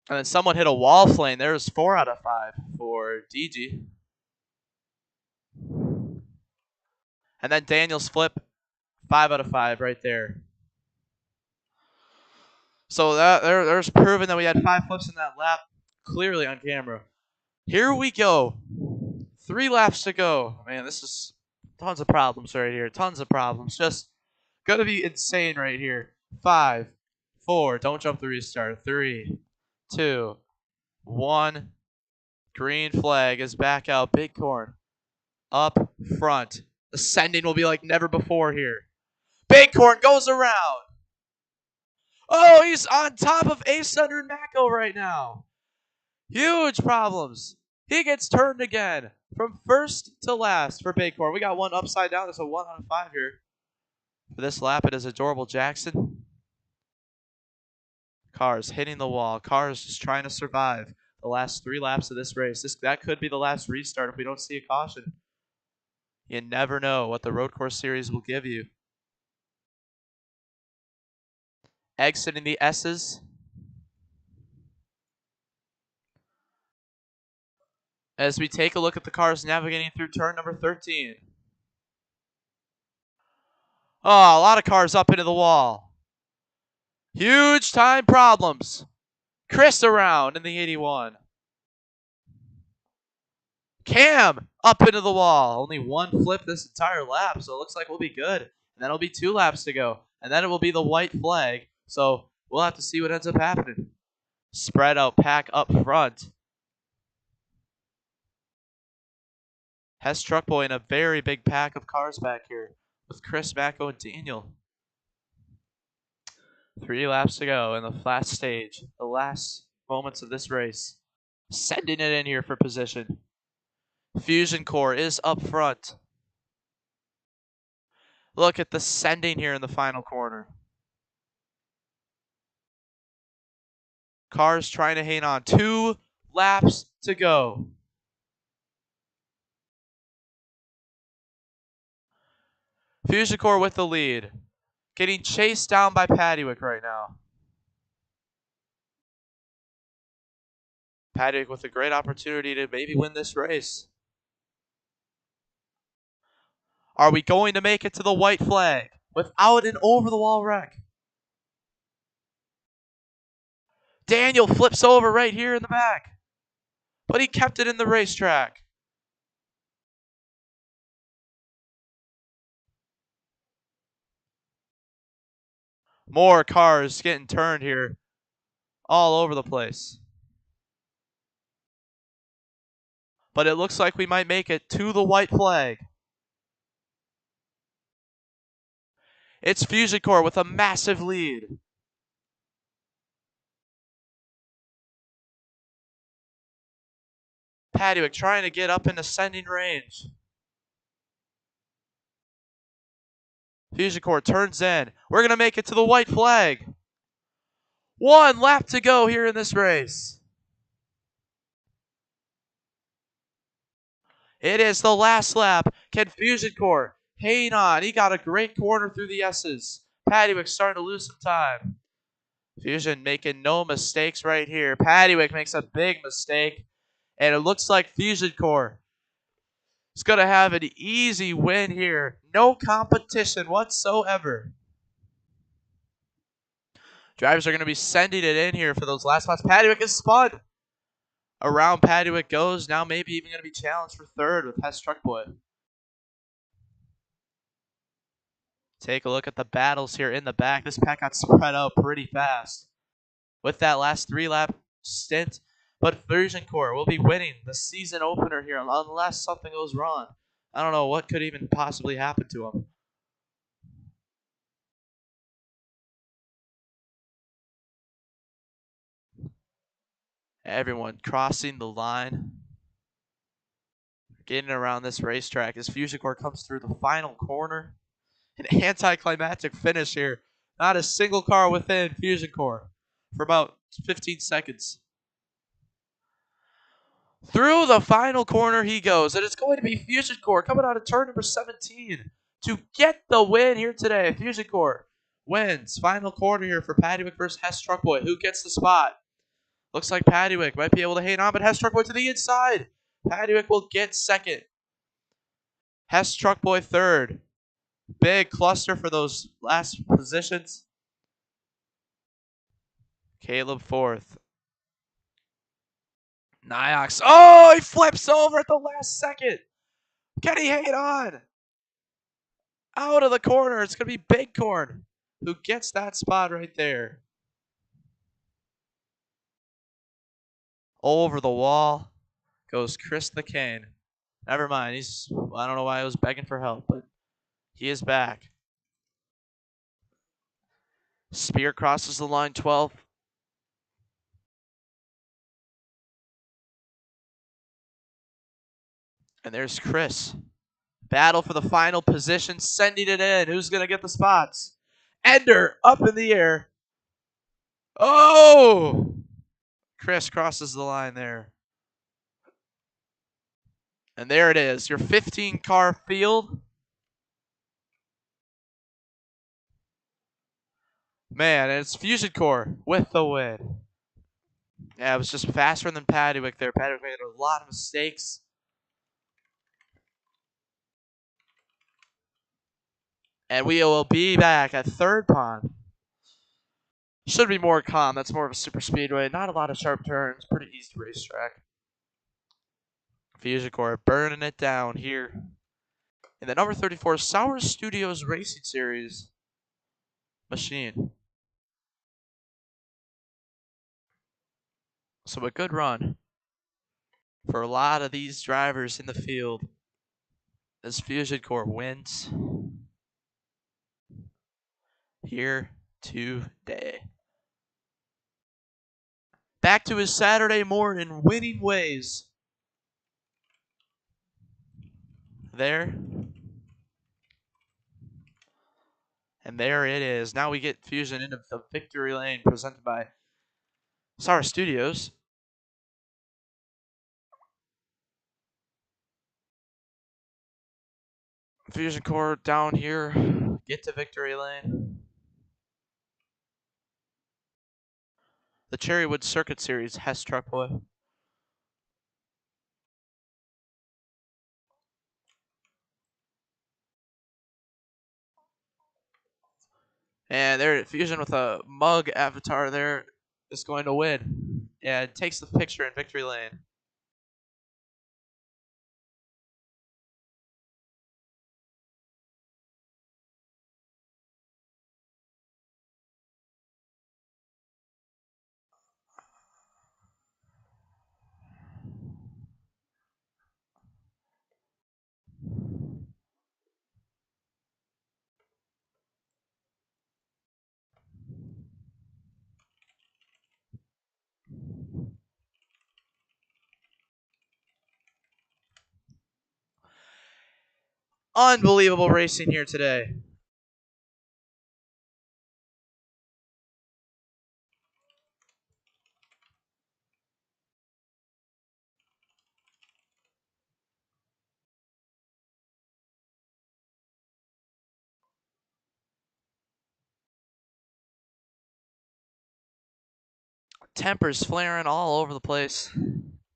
And then someone hit a wall flame. There was 4 out of 5 for DG. And then Daniel's flip, 5 out of 5 right there. So there's proven that we had 5 flips in that lap, clearly on camera. Here we go. 3 laps to go. Man, this is tons of problems right here. Tons of problems. Just gonna be insane right here. 5, 4. Don't jump the restart. 3, 2, 1. Green flag is back out. Bighorn up front. Ascending will be like never before here. Bighorn goes around. Oh, he's on top of Ace Thunder and Mako right now. Huge problems. He gets turned again from first to last for Bighorn. We got one upside down. There's a 1 out of 5 here. For this lap, it is Adorable Jackson. Cars hitting the wall. Cars just trying to survive the last 3 laps of this race. That could be the last restart if we don't see a caution. You never know what the road course series will give you. Exiting the S's. As we take a look at the cars navigating through turn number 13. Oh, a lot of cars up into the wall. Huge time problems. Chris around in the 81. Cam up into the wall. Only 1 flip this entire lap, so it looks like we'll be good. And then it'll be 2 laps to go. And then it will be the white flag. So we'll have to see what ends up happening. Spread out pack up front. Hess Truck Boy in a very big pack of cars back here with Chris, Mako, and Daniel. 3 laps to go in the flat stage. The last moments of this race. Sending it in here for position. Fusion Core is up front. Look at the sending here in the final corner. Cars trying to hang on. 2 laps to go. Fusion Core with the lead. Getting chased down by Paddywick right now. Paddywick with a great opportunity to maybe win this race. Are we going to make it to the white flag without an over-the-wall wreck? Daniel flips over right here in the back, but he kept it in the racetrack. More cars getting turned here all over the place. But it looks like we might make it to the white flag. It's Fusion Core with a massive lead. Paddywick trying to get up in ascending range. Fusion Core turns in. We're going to make it to the white flag. 1 lap to go here in this race. It is the last lap. Can Fusion Core hang on? He got a great corner through the S's. Paddywick starting to lose some time. Fusion making no mistakes right here. Paddywick makes a big mistake. And it looks like Fusion Core is going to have an easy win here. No competition whatsoever. Drivers are going to be sending it in here for those last spots. Paddywick is spun. Around Paddywick goes. Now maybe even going to be challenged for third with Hess Truck Boy. Take a look at the battles here in the back. This pack got spread out pretty fast with that last 3-lap stint. But Fusion Core will be winning the season opener here unless something goes wrong. I don't know what could even possibly happen to him. Everyone crossing the line. Getting around this racetrack as Fusion Core comes through the final corner. An anticlimactic finish here. Not a single car within Fusion Core for about 15 seconds. Through the final corner he goes, and it's going to be Fusion Core coming out of turn number 17 to get the win here today. Fusion Core wins. Final corner here for Paddywick versus Hess Truckboy. Who gets the spot? Looks like Paddywick might be able to hang on, but Hess Truckboy to the inside. Paddywick will get second. Hess Truckboy third. Big cluster for those last positions. Caleb fourth. Niox. Oh, he flips over at the last second. Can he hang on? Out of the corner. It's going to be Bighorn who gets that spot right there. Over the wall goes Chris the Cane. Never mind. I don't know why I was begging for help, but he is back. Spear crosses the line 12. And there's Chris. Battle for the final position, sending it in. Who's going to get the spots? Ender up in the air. Oh! Chris crosses the line there. And there it is, your 15-car field. Man, and it's Fusion Core with the win. Yeah, it was just faster than Paddywick there. Paddywick made a lot of mistakes. And we will be back at third pond. Should be more calm. That's more of a super speedway. Not a lot of sharp turns. Pretty easy racetrack. Fusion Core burning it down here in the number 34 Sour Studios Racing Series machine. So a good run for a lot of these drivers in the field as Fusion Core wins here today. Back to his Saturday morning winning ways. There. And there it is. Now we get Fusion into the victory lane presented by Sour Studios. Fusion Core down here. Get to victory lane. The Cherrywood Circuit Series Hess Truckboy. And there, Fusion with a mug avatar there is going to win. Yeah, it takes the picture in victory lane. Unbelievable racing here today. Tempers flaring all over the place.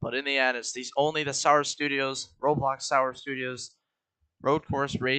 But in the end, it's only the Sour Studios, Roblox Sour Studios, Road Course Race